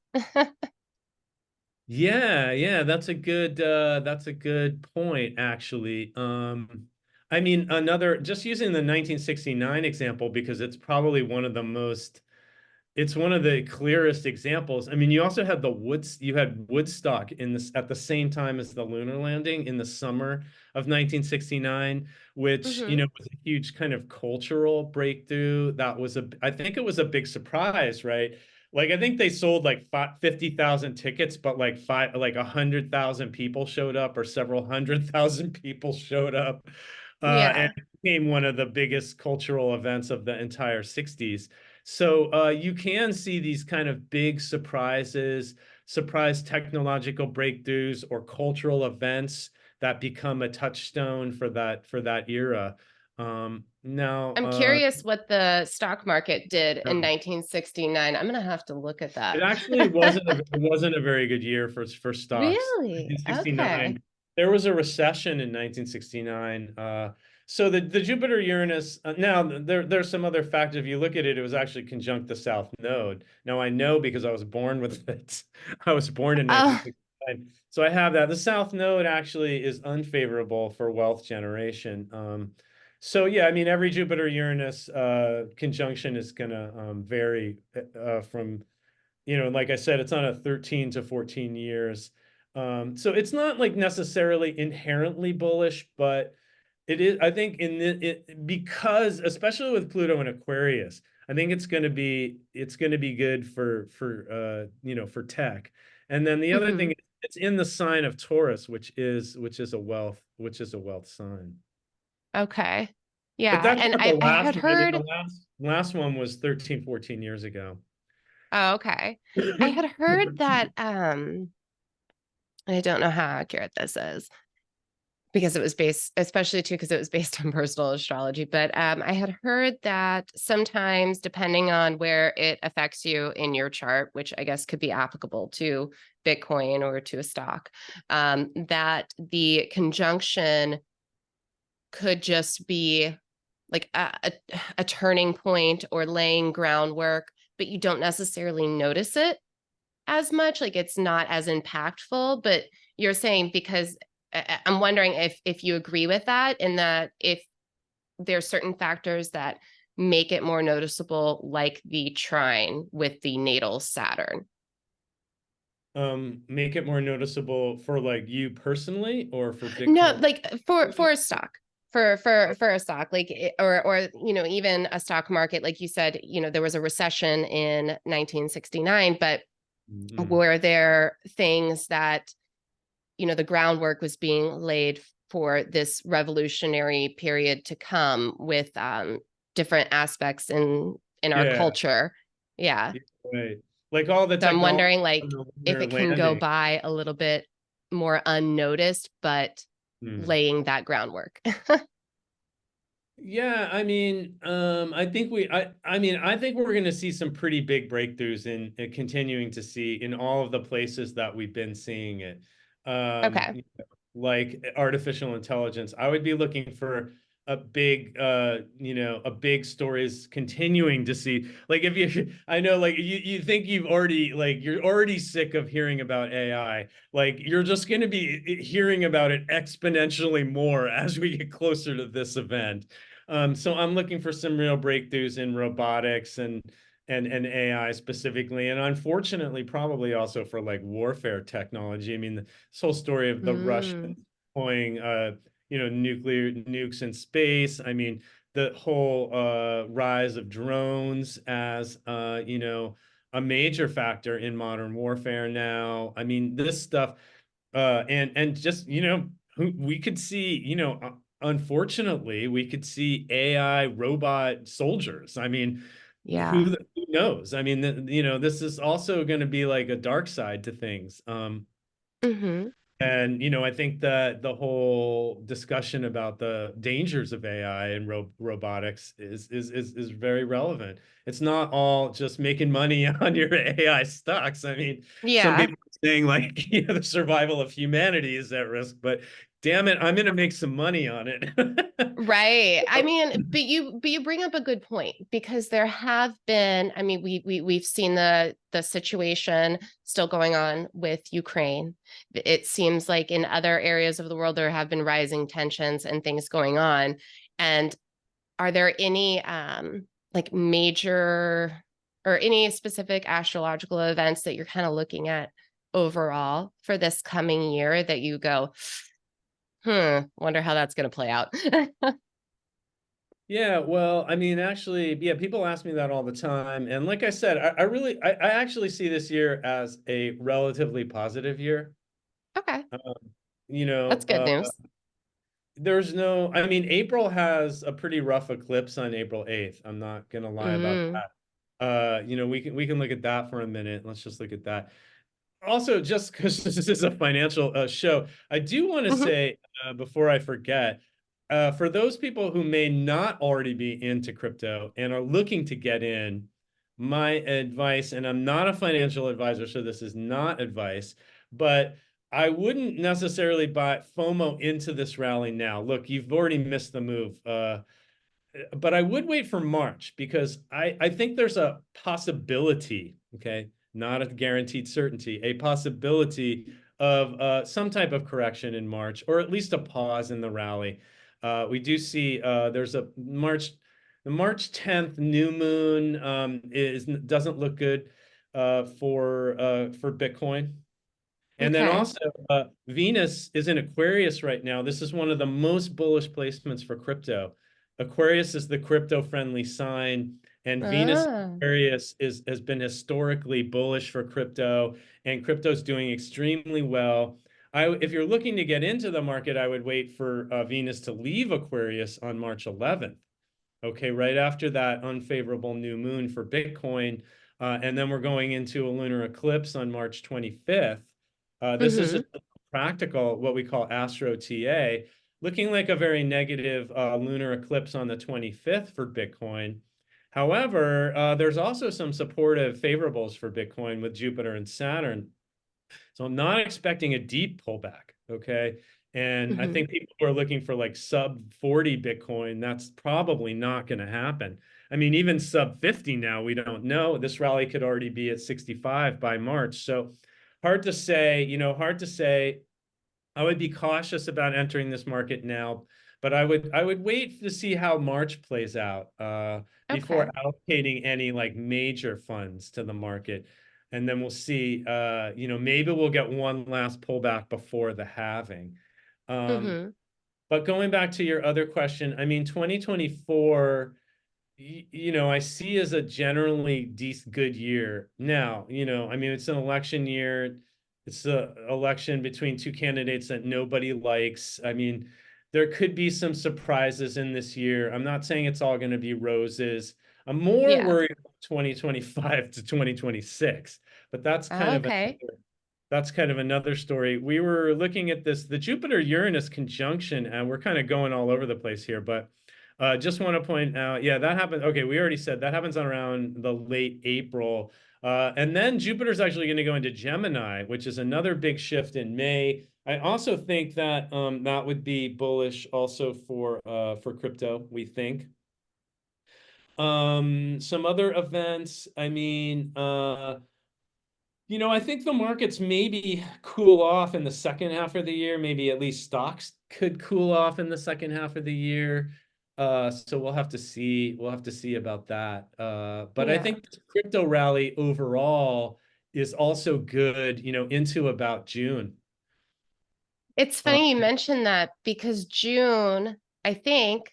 Yeah, that's a good point, actually. I mean, just using the 1969 example, because it's probably it's one of the clearest examples. I mean, you had Woodstock in this at the same time as the lunar landing in the summer of 1969, which, Mm-hmm. was a huge kind of cultural breakthrough. I think it was a big surprise, right? Like, I think they sold like 50,000 tickets, but like 100,000 people showed up, or several hundred thousand people showed up. And Yeah. it became one of the biggest cultural events of the entire 60s. So you can see these kind of big surprises, surprise technological breakthroughs, or cultural events that become a touchstone for that era. Now, I'm curious what the stock market did in yeah. 1969. I'm gonna have to look at It that. actually wasn't a very good year for stocks. Really? Okay. 1969, there was a recession in 1969. So the Jupiter Uranus. Now there's some other factors. If you look at it, it was actually conjunct the South Node. Now I know because I was born with it. I was born in Oh, 1969, so I have that. The South Node actually is unfavorable for wealth generation. So yeah, I mean every Jupiter Uranus conjunction is gonna vary from, like I said, it's on a 13 to 14 years. So it's not like necessarily inherently bullish, but it is, I think, because especially with Pluto and Aquarius, I think it's going to be good for tech. And then the other thing mhm. is it's in the sign of Taurus, which is a wealth sign. Okay. But Yeah. that's And not the I had last one. I mean, the heard, last one was 13, 14 years ago. oh, okay. I had heard that, I don't know how accurate this is, because it was based, especially too, because it was based on personal astrology. But I had heard that sometimes, depending on where it affects you in your chart, which I guess could be applicable to Bitcoin or to a stock, that the conjunction could just be like a turning point or laying groundwork, but you don't necessarily notice it as much. Like it's not as impactful, but you're saying because I'm wondering if you agree with that, and that if there's certain factors that make it more noticeable, like the trine with the natal Saturn. Make it more noticeable for like you personally or for No, Bitcoin? like for a stock. For a stock, like or even a stock market, like you said, there was a recession in 1969, but Mhm. were there things that the groundwork was being laid for this revolutionary period to come with different aspects in our Yeah, culture. Yeah. yeah, right. Like all the So I'm technology wondering on like the if lunar it can go landing. by a little bit more unnoticed, but Hmm. laying that groundwork. Yeah, I mean, I think we're going to see some pretty big breakthroughs in continuing to see in all of the places that we've been seeing it. Okay. You know, like artificial intelligence. I would be looking for a big stories continuing to see. Like if you, I know, like you think you're already sick of hearing about AI. Like you're just going to be hearing about it exponentially more as we get closer to this event. So I'm looking for some real breakthroughs in robotics and AI specifically, and unfortunately, probably also for like warfare technology. I mean, this whole story of the Mm, Russians deploying, nuclear nukes in space. I mean, the whole rise of drones as, a major factor in modern warfare now. I mean, this stuff, and just we could see, unfortunately, we could see AI robot soldiers. I mean, yeah. who knows? I mean, this is also going to be like a dark side to things. Mm-hmm. And I think that the whole discussion about the dangers of AI and robotics is very relevant. It's not all just making money on your AI stocks. I mean, some Yeah. people are saying like, the survival of humanity is at risk, but damn it, I'm going to make some money on it. Right. I mean, but you bring up a good point, because there have been, I mean, we've seen the situation still going on with Ukraine. It seems like in other areas of the world there have been rising tensions and things going on. And are there any like major or any specific astrological events that you're kind of looking at overall for this coming year that you go, wonder how that's going to play out? Yeah, well, I mean, actually, yeah, people ask me that all the time. And like I said, I actually see this year as a relatively positive year. Okay. Um, you know, That's good news. there's no, I mean, April has a pretty rough eclipse on April 8th. I'm not gonna lie about Mm. that. We can look at that for a minute. Let's just look at that. Also, just because this is a financial show, I do want to Mhm. say before I forget, for those people who may not already be into crypto and are looking to get in, my advice, and I'm not a financial advisor, so this is not advice, but I wouldn't necessarily buy FOMO into this rally now. Look, you've already missed the move. But I would wait for March because I think there's a possibility, okay, not a guaranteed certainty, a possibility of some type of correction in March, or at least a pause in the rally. We do see there's the March 10th new moon doesn't look good for Bitcoin. And then Okay. also, Venus is in Aquarius right now. This is one of the most bullish placements for crypto. Aquarius is the crypto-friendly sign, and Venus in Ah. Aquarius has been historically bullish for crypto, and crypto's doing extremely well. If you're looking to get into the market, I would wait for Venus to leave Aquarius on March 11th. Okay, right after that unfavorable new moon for Bitcoin. And then we're going into a lunar eclipse on March 25th. This is Mm-hmm. just practical, what we call Astro TA. looking like a very negative lunar eclipse on the 25th for Bitcoin. However, there's also some supportive favorables for Bitcoin with Jupiter and Saturn. So I'm not expecting a deep pullback, okay? And I Mm-hmm. think people who are looking for like sub 40 Bitcoin, that's probably not going to happen. I mean, even sub 50 now, we don't know. This rally could already be at 65 by March. So hard to say, hard to say. I would be cautious about entering this market now, but I would wait to see how March plays out Okay. before allocating any like major funds to the market. And then we'll see, maybe we'll get one last pullback before the halving. Um, Mm-hmm. but going back to your other question, I mean, 2024, I see as a generally decent good year. Now, I mean, it's an election year. It's an election between two candidates that nobody likes. I mean, there could be some surprises in this year. I'm not saying it's all going to be roses. I'm more Yeah. worried about 2025 to 2026, but Okay. that's kind of another story. We were looking at this, the Jupiter-Uranus conjunction, and we're kind of going all over the place here, but just want to point out, yeah, that happened. Okay, we already said that happens on around the late April. And then Jupiter's actually going to go into Gemini, which is another big shift in May. I also think that that would be bullish also for crypto, we think. Some other events, I mean, I think the markets maybe cool off in the second half of the year. Maybe at least stocks could cool off in the second half of the year. So we'll have to see. We'll have to see about that. But I Yeah. think the crypto rally overall is also good, into about June. It's Uh, funny you mentioned that because June, I think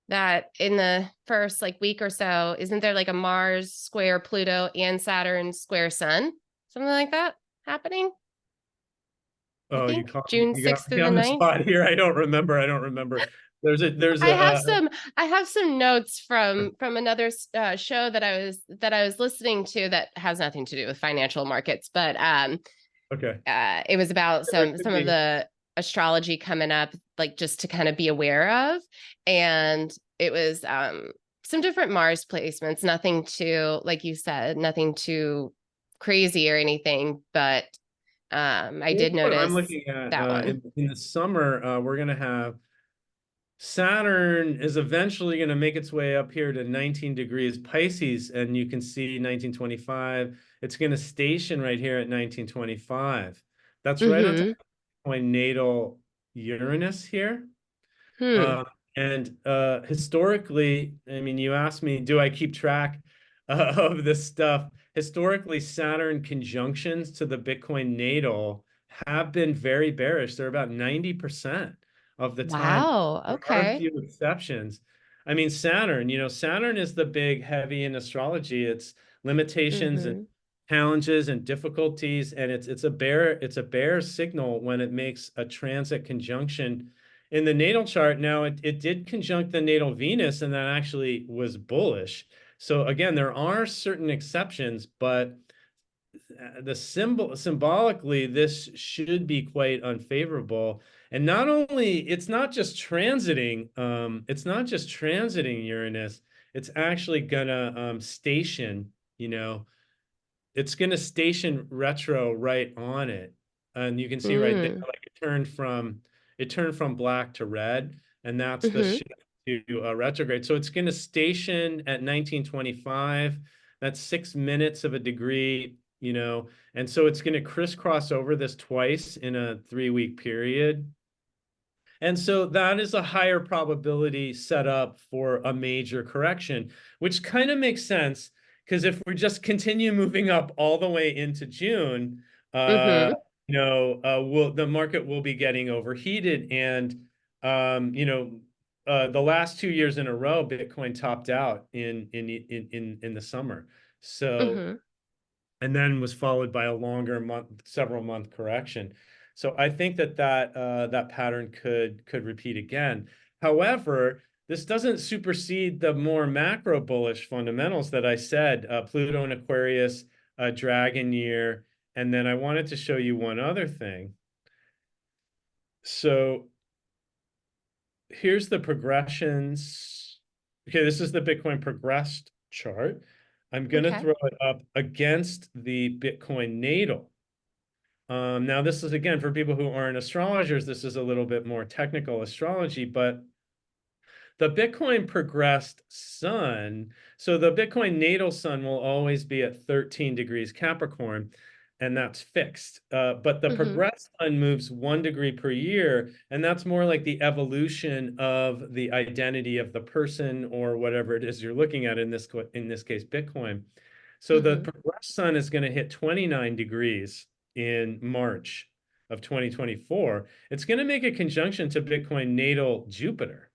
that in the first like week or so, isn't there like a Mars square Pluto and Saturn square Sun? Something like that happening? I oh, think me, June you got 6th me through the on the 9th. spot here. I don't remember. I don't remember. There's I have a some I have some notes from another show that I was listening to that has nothing to do with financial markets, but okay. it was about There could some of be. the astrology coming up, like just to kind of be aware of, and it was some different Mars placements, nothing too, like you said, nothing too crazy or anything, but I Here's did what I'm notice looking at that one. in the summer. We're going to have Saturn is eventually going to make its way up here to 19 degrees Pisces, and you can see 1925. It's going to station right here at 1925. That's right on top Mm-hmm. of my natal Uranus here. Hmm. Um, and historically, I mean, you asked me, do I keep track of this stuff? Historically, Saturn conjunctions to the Bitcoin natal have been very bearish. They're about 90% of the time. Wow. There are a Okay. few exceptions. I mean, Saturn, Saturn is the big heavy in astrology. It's limitations and Mm-hmm. challenges and difficulties, and it's a bear signal when it makes a transit conjunction in the natal chart. Now it did conjunct the natal Venus, and that actually was bullish. So again, there are certain exceptions, but the symbolically, this should be quite unfavorable. And not only, it's not just transiting Uranus, it's actually gonna station, it's going to station retro right on it. And you can see right there, Mm. like it turned from black to red, and that's the Mm-hmm. shift to retrograde. So it's going to station at 1925. That's 6 minutes of a degree, and so it's going to crisscross over this twice in a 3-week period. And so that is a higher probability setup for a major correction, which kind of makes sense because if we just continue moving up all the way into June, uh, Mm-hmm. the market will be getting overheated. And the last 2 years in a row, Bitcoin topped out in the summer. So Mm-hmm. and then was followed by a longer several month correction. So I think that pattern could repeat again. However, this doesn't supersede the more macro bullish fundamentals that I said, Pluto and Aquarius, Dragon year, and then I wanted to show you one other thing. So here's the progressions. Okay, this is the Bitcoin progressed chart. I'm going to Okay. throw it up against the Bitcoin natal. Now, this is, again, for people who aren't astrologers, this is a little bit more technical astrology, but the Bitcoin progressed sun, so the Bitcoin natal sun will always be at 13 degrees Capricorn, and that's fixed. But the Mm-hmm. progressed sun moves 1 degree per year, and that's more like the evolution of the identity of the person or whatever it is you're looking at in this case, Bitcoin. So the Mm-hmm. progressed sun is going to hit 29 degrees in March of 2024. It's going to make a conjunction to Bitcoin natal Jupiter.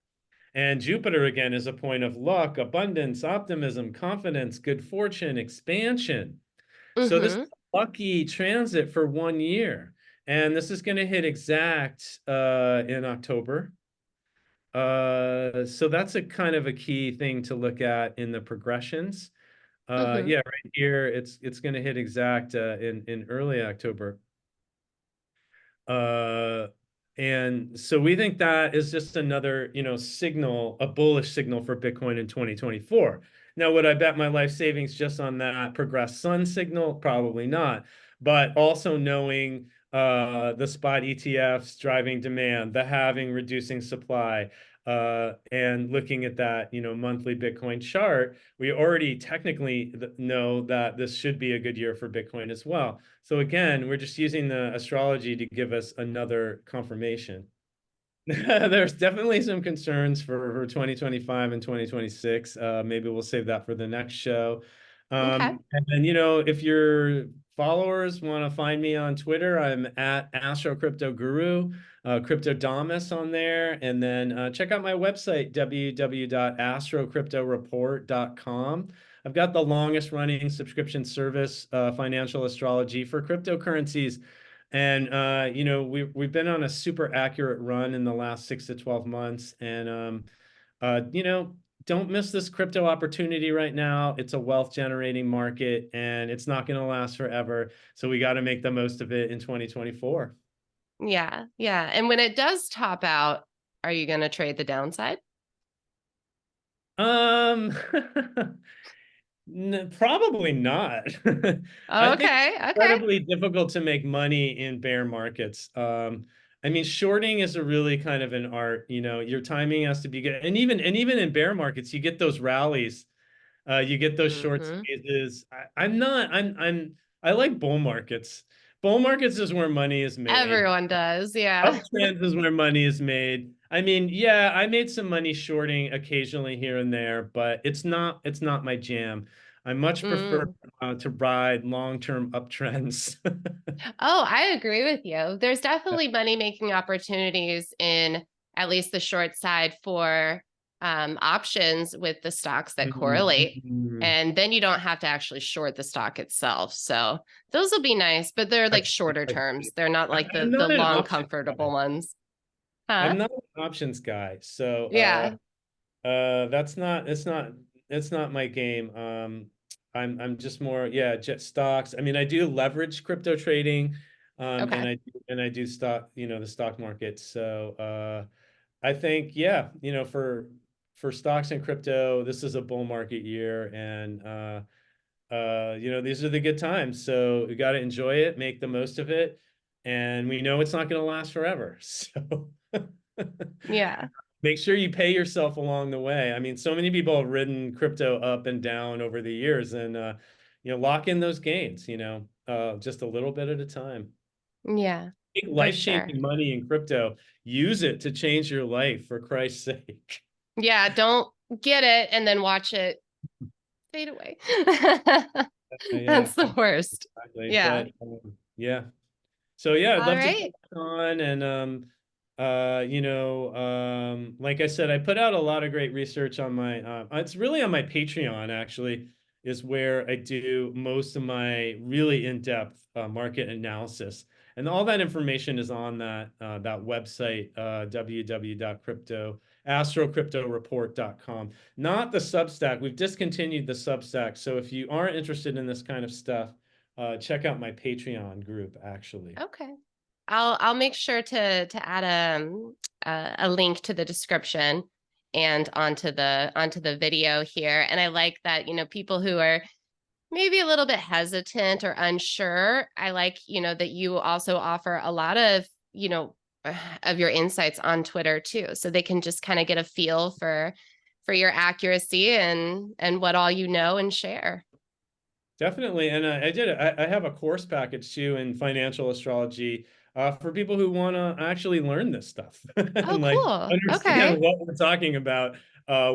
And Jupiter, again, is a point of luck, abundance, optimism, confidence, good fortune, expansion. So this is Mm-hmm. a lucky transit for 1 year. And this is going to hit exact in October. So that's a kind of a key thing to look at in the progressions. Mm-hmm. Yeah, right here, it's going to hit exact in early October. Uh, and so we think that is just another, signal, a bullish signal for Bitcoin in 2024. Now, would I bet my life savings just on that progressed sun signal? Probably not. But also knowing the spot ETFs driving demand, the halving reducing supply, and looking at that, monthly Bitcoin chart, we already technically know that this should be a good year for Bitcoin as well. So again, we're just using the astrology to give us another confirmation. There's definitely some concerns for 2025 and 2026. Maybe we'll save that for the next show. Okay. And then, if your followers want to find me on Twitter, I'm at AstroCryptoGuru, Cryptodamus on there. And then check out my website, www.astrocryptoreport.com. I've got the longest running subscription service, financial astrology for cryptocurrencies. And we've been on a super accurate run in the last 6 to 12 months. And don't miss this crypto opportunity right now. It's a wealth generating market and it's not going to last forever. So we got to make the most of it in 2024. Yeah. Yeah. And when it does top out, are you going to trade the downside? Um, Probably not. I think it's Okay. Okay. incredibly difficult to make money in bear markets. I mean, shorting is a really kind of an art. Your timing has to be good, and even in bear markets, you get those rallies. You get those short Mm-hmm. squeezes. I'm not. I like bull markets. Bull markets is where money is made. Everyone does. Yeah. Uptrends is where money is made. I mean, yeah, I made some money shorting occasionally here and there, but it's not my jam. I much prefer Mm. to ride long-term uptrends. Oh, I agree with you. There's definitely money making opportunities in at least the short side for options with the stocks that correlate. Mhm. And then you don't have to actually short the stock itself. So those will be nice, but they're like shorter terms. They're not like I'm the not an long, options comfortable guy. ones. Huh? I'm not an options guy. So Yeah. that's not it's not my game. I'm just more, yeah, jet stocks. I mean, I do leverage crypto trading, Okay. and I do stock, the stock market. So I think, yeah, for stocks and crypto, this is a bull market year, and these are the good times. So we got to enjoy it, make the most of it, and we know it's not going to last forever. So Yeah. make sure you pay yourself along the way. I mean, so many people have ridden crypto up and down over the years, and lock in those gains, just a little bit at a time. Yeah. Make For sure. life-changing money in crypto. Use it to change your life, for Christ's sake. Yeah. Don't get it and then watch it fade away. Yeah, That's the worst. exactly. Yeah. But yeah. So yeah, I'd All love to get right. on, and like I said, I put out a lot of great research on my it's really on my Patreon, actually, is where I do most of my really in-depth market analysis. And all that information is on that website, astrocryptoreport.com. Not the Substack. We've discontinued the Substack. So if you aren't interested in this kind of stuff, check out my Patreon group, actually. Okay. I'll make sure to add a link to the description and onto the video here. And I like that, people who are maybe a little bit hesitant or unsure, I like, that you also offer a lot of, of your insights on Twitter too, so they can just kind of get a feel for your accuracy and what all you know and share. Definitely. And I have a course package too in financial astrology for people who want to actually learn this stuff Oh, and like cool. understand Okay. what we're talking about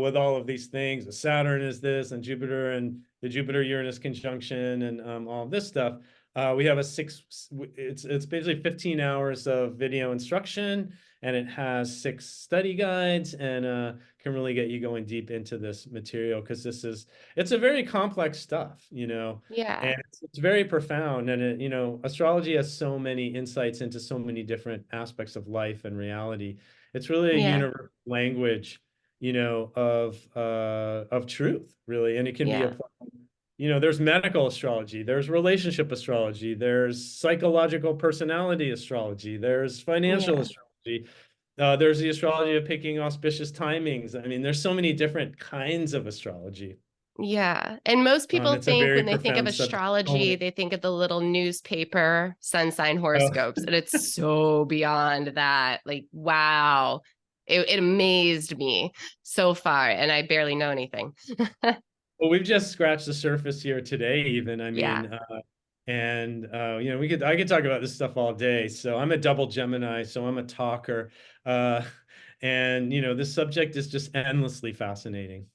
with all of these things. Saturn is this, and Jupiter and the Jupiter-Uranus conjunction, and all of this stuff. We have it's basically 15 hours of video instruction, and it has 6 study guides, and can really get you going deep into this material because it's a very complex stuff, Yeah. and it's very profound. And astrology has so many insights into so many different aspects of life and reality. It's really a Yeah. universal language, of truth, really, and it can be Yeah. applied. There's medical astrology, there's relationship astrology, there's psychological personality astrology, there's financial Yeah. astrology. There's the astrology of picking auspicious timings. I mean, there's so many different kinds of astrology. Yeah. And most people It's a think very when they think of profound subject. So astrology, many. they think of the little newspaper sun sign Oh, horoscopes. And it's so beyond that. Like, wow. It amazed me so far. And I barely know anything. well, we've just scratched the surface here today, even. I Yeah. mean, and I could talk about this stuff all day. So I'm a double Gemini, so I'm a talker. Uh, and this subject is just endlessly fascinating.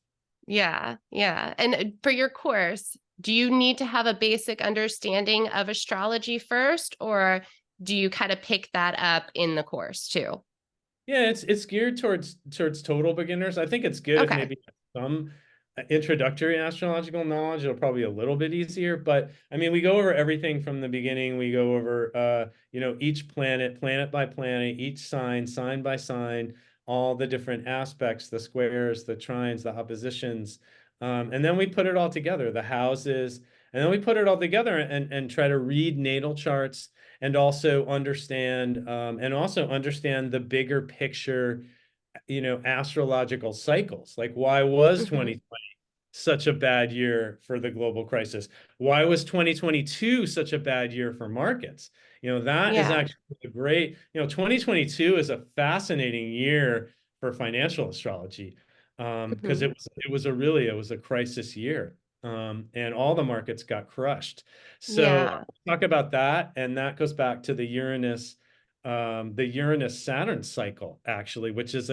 Yeah. Yeah. And for your course, do you need to have a basic understanding of astrology first, or do you kind of pick that up in the course too? Yeah, it's geared towards total beginners. I think it's good if Okay. maybe some introductory astrological knowledge. It'll probably be a little bit easier, but I mean, we go over everything from the beginning. We go over each planet, planet by planet, each sign, sign by sign, all the different aspects, the squares, the trines, the oppositions. And then we put it all together, the houses, and then we put it all together and try to read natal charts and also understand the bigger picture, astrological cycles. Like, why was Hmm. 2020 such a bad year for the global crisis? Why was 2022 such a bad year for markets? That is Yeah. actually a great, 2022 is a fascinating year for financial astrology, because Hmm. it was a crisis year. And all the markets got crushed. So Yeah. talk about that, and that goes back to the Uranus Saturn cycle, actually, which is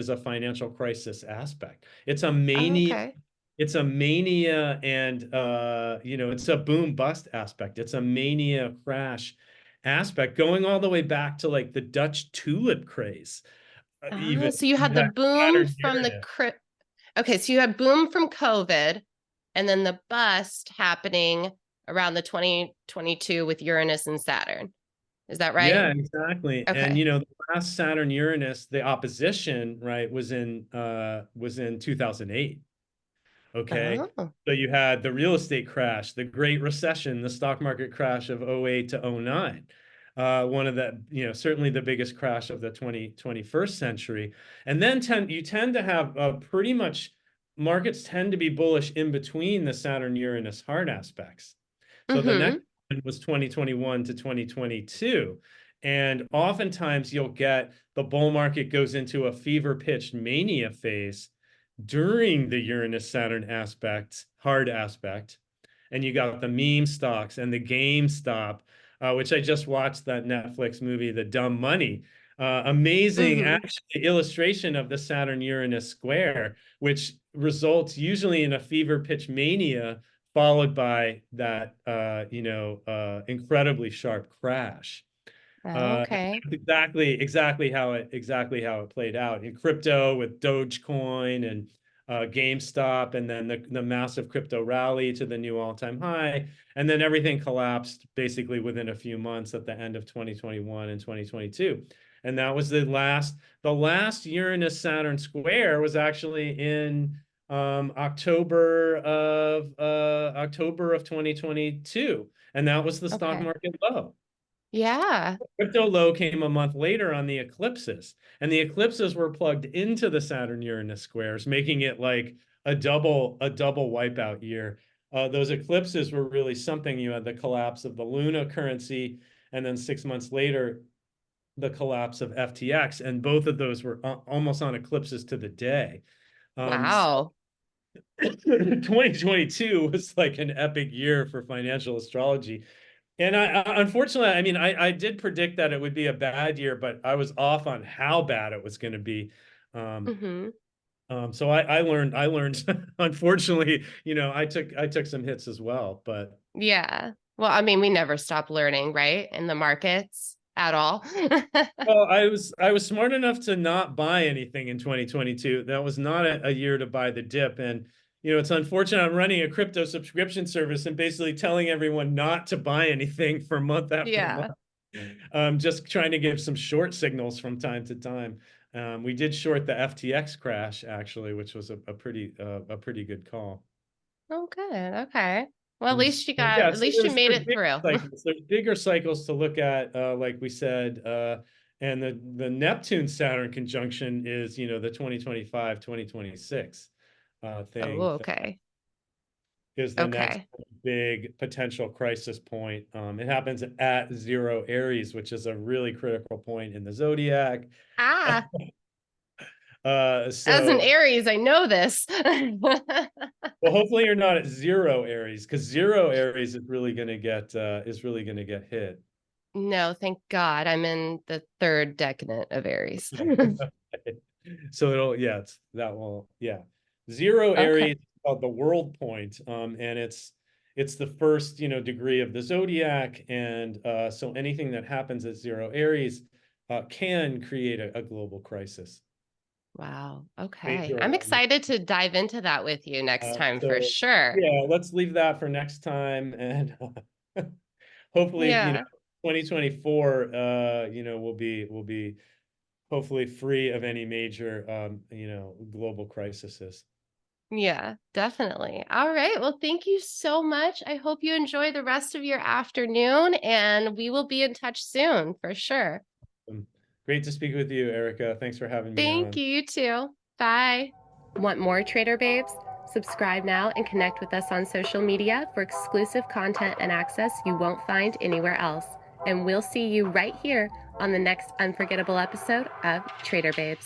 a financial crisis aspect. Oh, okay. It's a mania, and it's a boom bust aspect. It's a mania crash aspect, going all the way back to like the Dutch tulip craze. Even So you you had the had boom Saturn from Uranus. okay, so you had boom from COVID and then the bust happening around the 2022 with Uranus and Saturn. Is that right? Yeah, exactly. And Okay. the last Saturn Uranus, the opposition, right, was in 2008. Okay. Oh. So you had the real estate crash, the Great Recession, the stock market crash of '08 to '09. One of the, certainly the biggest crash of the 21st century. And then you tend to have pretty much markets tend to be bullish in between the Saturn Uranus hard aspects. So the Mm-hmm. next one was 2021 to 2022. And oftentimes you'll get the bull market goes into a fever pitched mania phase during the Uranus Saturn aspect, hard aspect, and you got the meme stocks and the GameStop, which I just watched that Netflix movie, The Dumb Money. Amazing, Mm-hmm. actually, illustration of the Saturn Uranus square, which results usually in a fever pitch mania, followed by that incredibly sharp crash. Okay. That's exactly how it played out in crypto with Dogecoin and GameStop, and then the massive crypto rally to the new all-time high, and then everything collapsed basically within a few months at the end of 2021 and 2022. And that was the last Uranus Saturn square was actually in October of 2022, and that was the stock Okay. market low. Yeah. Crypto low came a month later on the eclipses, and the eclipses were plugged into the Saturn Uranus squares, making it like a double wipeout year. Those eclipses were really something. You had the collapse of the Luna currency, and then 6 months later, the collapse of FTX, and both of those were almost on eclipses to the day. So Wow. 2022 was like an epic year for financial astrology. And unfortunately, I mean, I did predict that it would be a bad year, but I was off on how bad it was going to be. Um, Mm-hmm. so I learned, unfortunately, I took some hits as well, but Yeah. Well, I mean, we never stop learning, right? In the markets at all. well, I was smart enough to not buy anything in 2022. That was not a year to buy the dip. And it's unfortunate I'm running a crypto subscription service and basically telling everyone not to buy anything for month after month. Yeah. Just trying to give some short signals from time to time. We did short the FTX crash actually, which was a pretty good call. Oh, good. Okay. Well, And yeah, at so least you there's made there's it bigger through. cycles. There's bigger cycles to look at, like we said, and the Neptune Saturn conjunction is the 2025 2026 Oh, thing that okay. is the next Okay. big potential crisis point. It happens at zero Aries, which is a really critical point in the zodiac. Ah, as an So Aries, I know this. well, hopefully you're not at zero Aries, because zero Aries is really gonna get hit. No, thank God. I'm in the third decadent of Aries. So that will, zero Okay. Aries is called the world point, and it's the first degree of the zodiac, and so anything that happens at zero Aries can create a global crisis. Wow. Okay. Major I'm alignment. excited to dive into that with you next time for So sure. yeah, let's leave that for next time, and hopefully, Yeah. 2024, will be hopefully free of any major, global crises. Yeah, definitely. All right. Well, thank you so much. I hope you enjoy the rest of your afternoon, and we will be in touch soon for sure. Um, Great to speak with you, Erica. Thanks for having me Thank on. you, you too. Bye. Want more Trader Babes? Subscribe now and connect with us on social media for exclusive content and access you won't find anywhere else. And we'll see you right here on the next unforgettable episode of Trader Babes.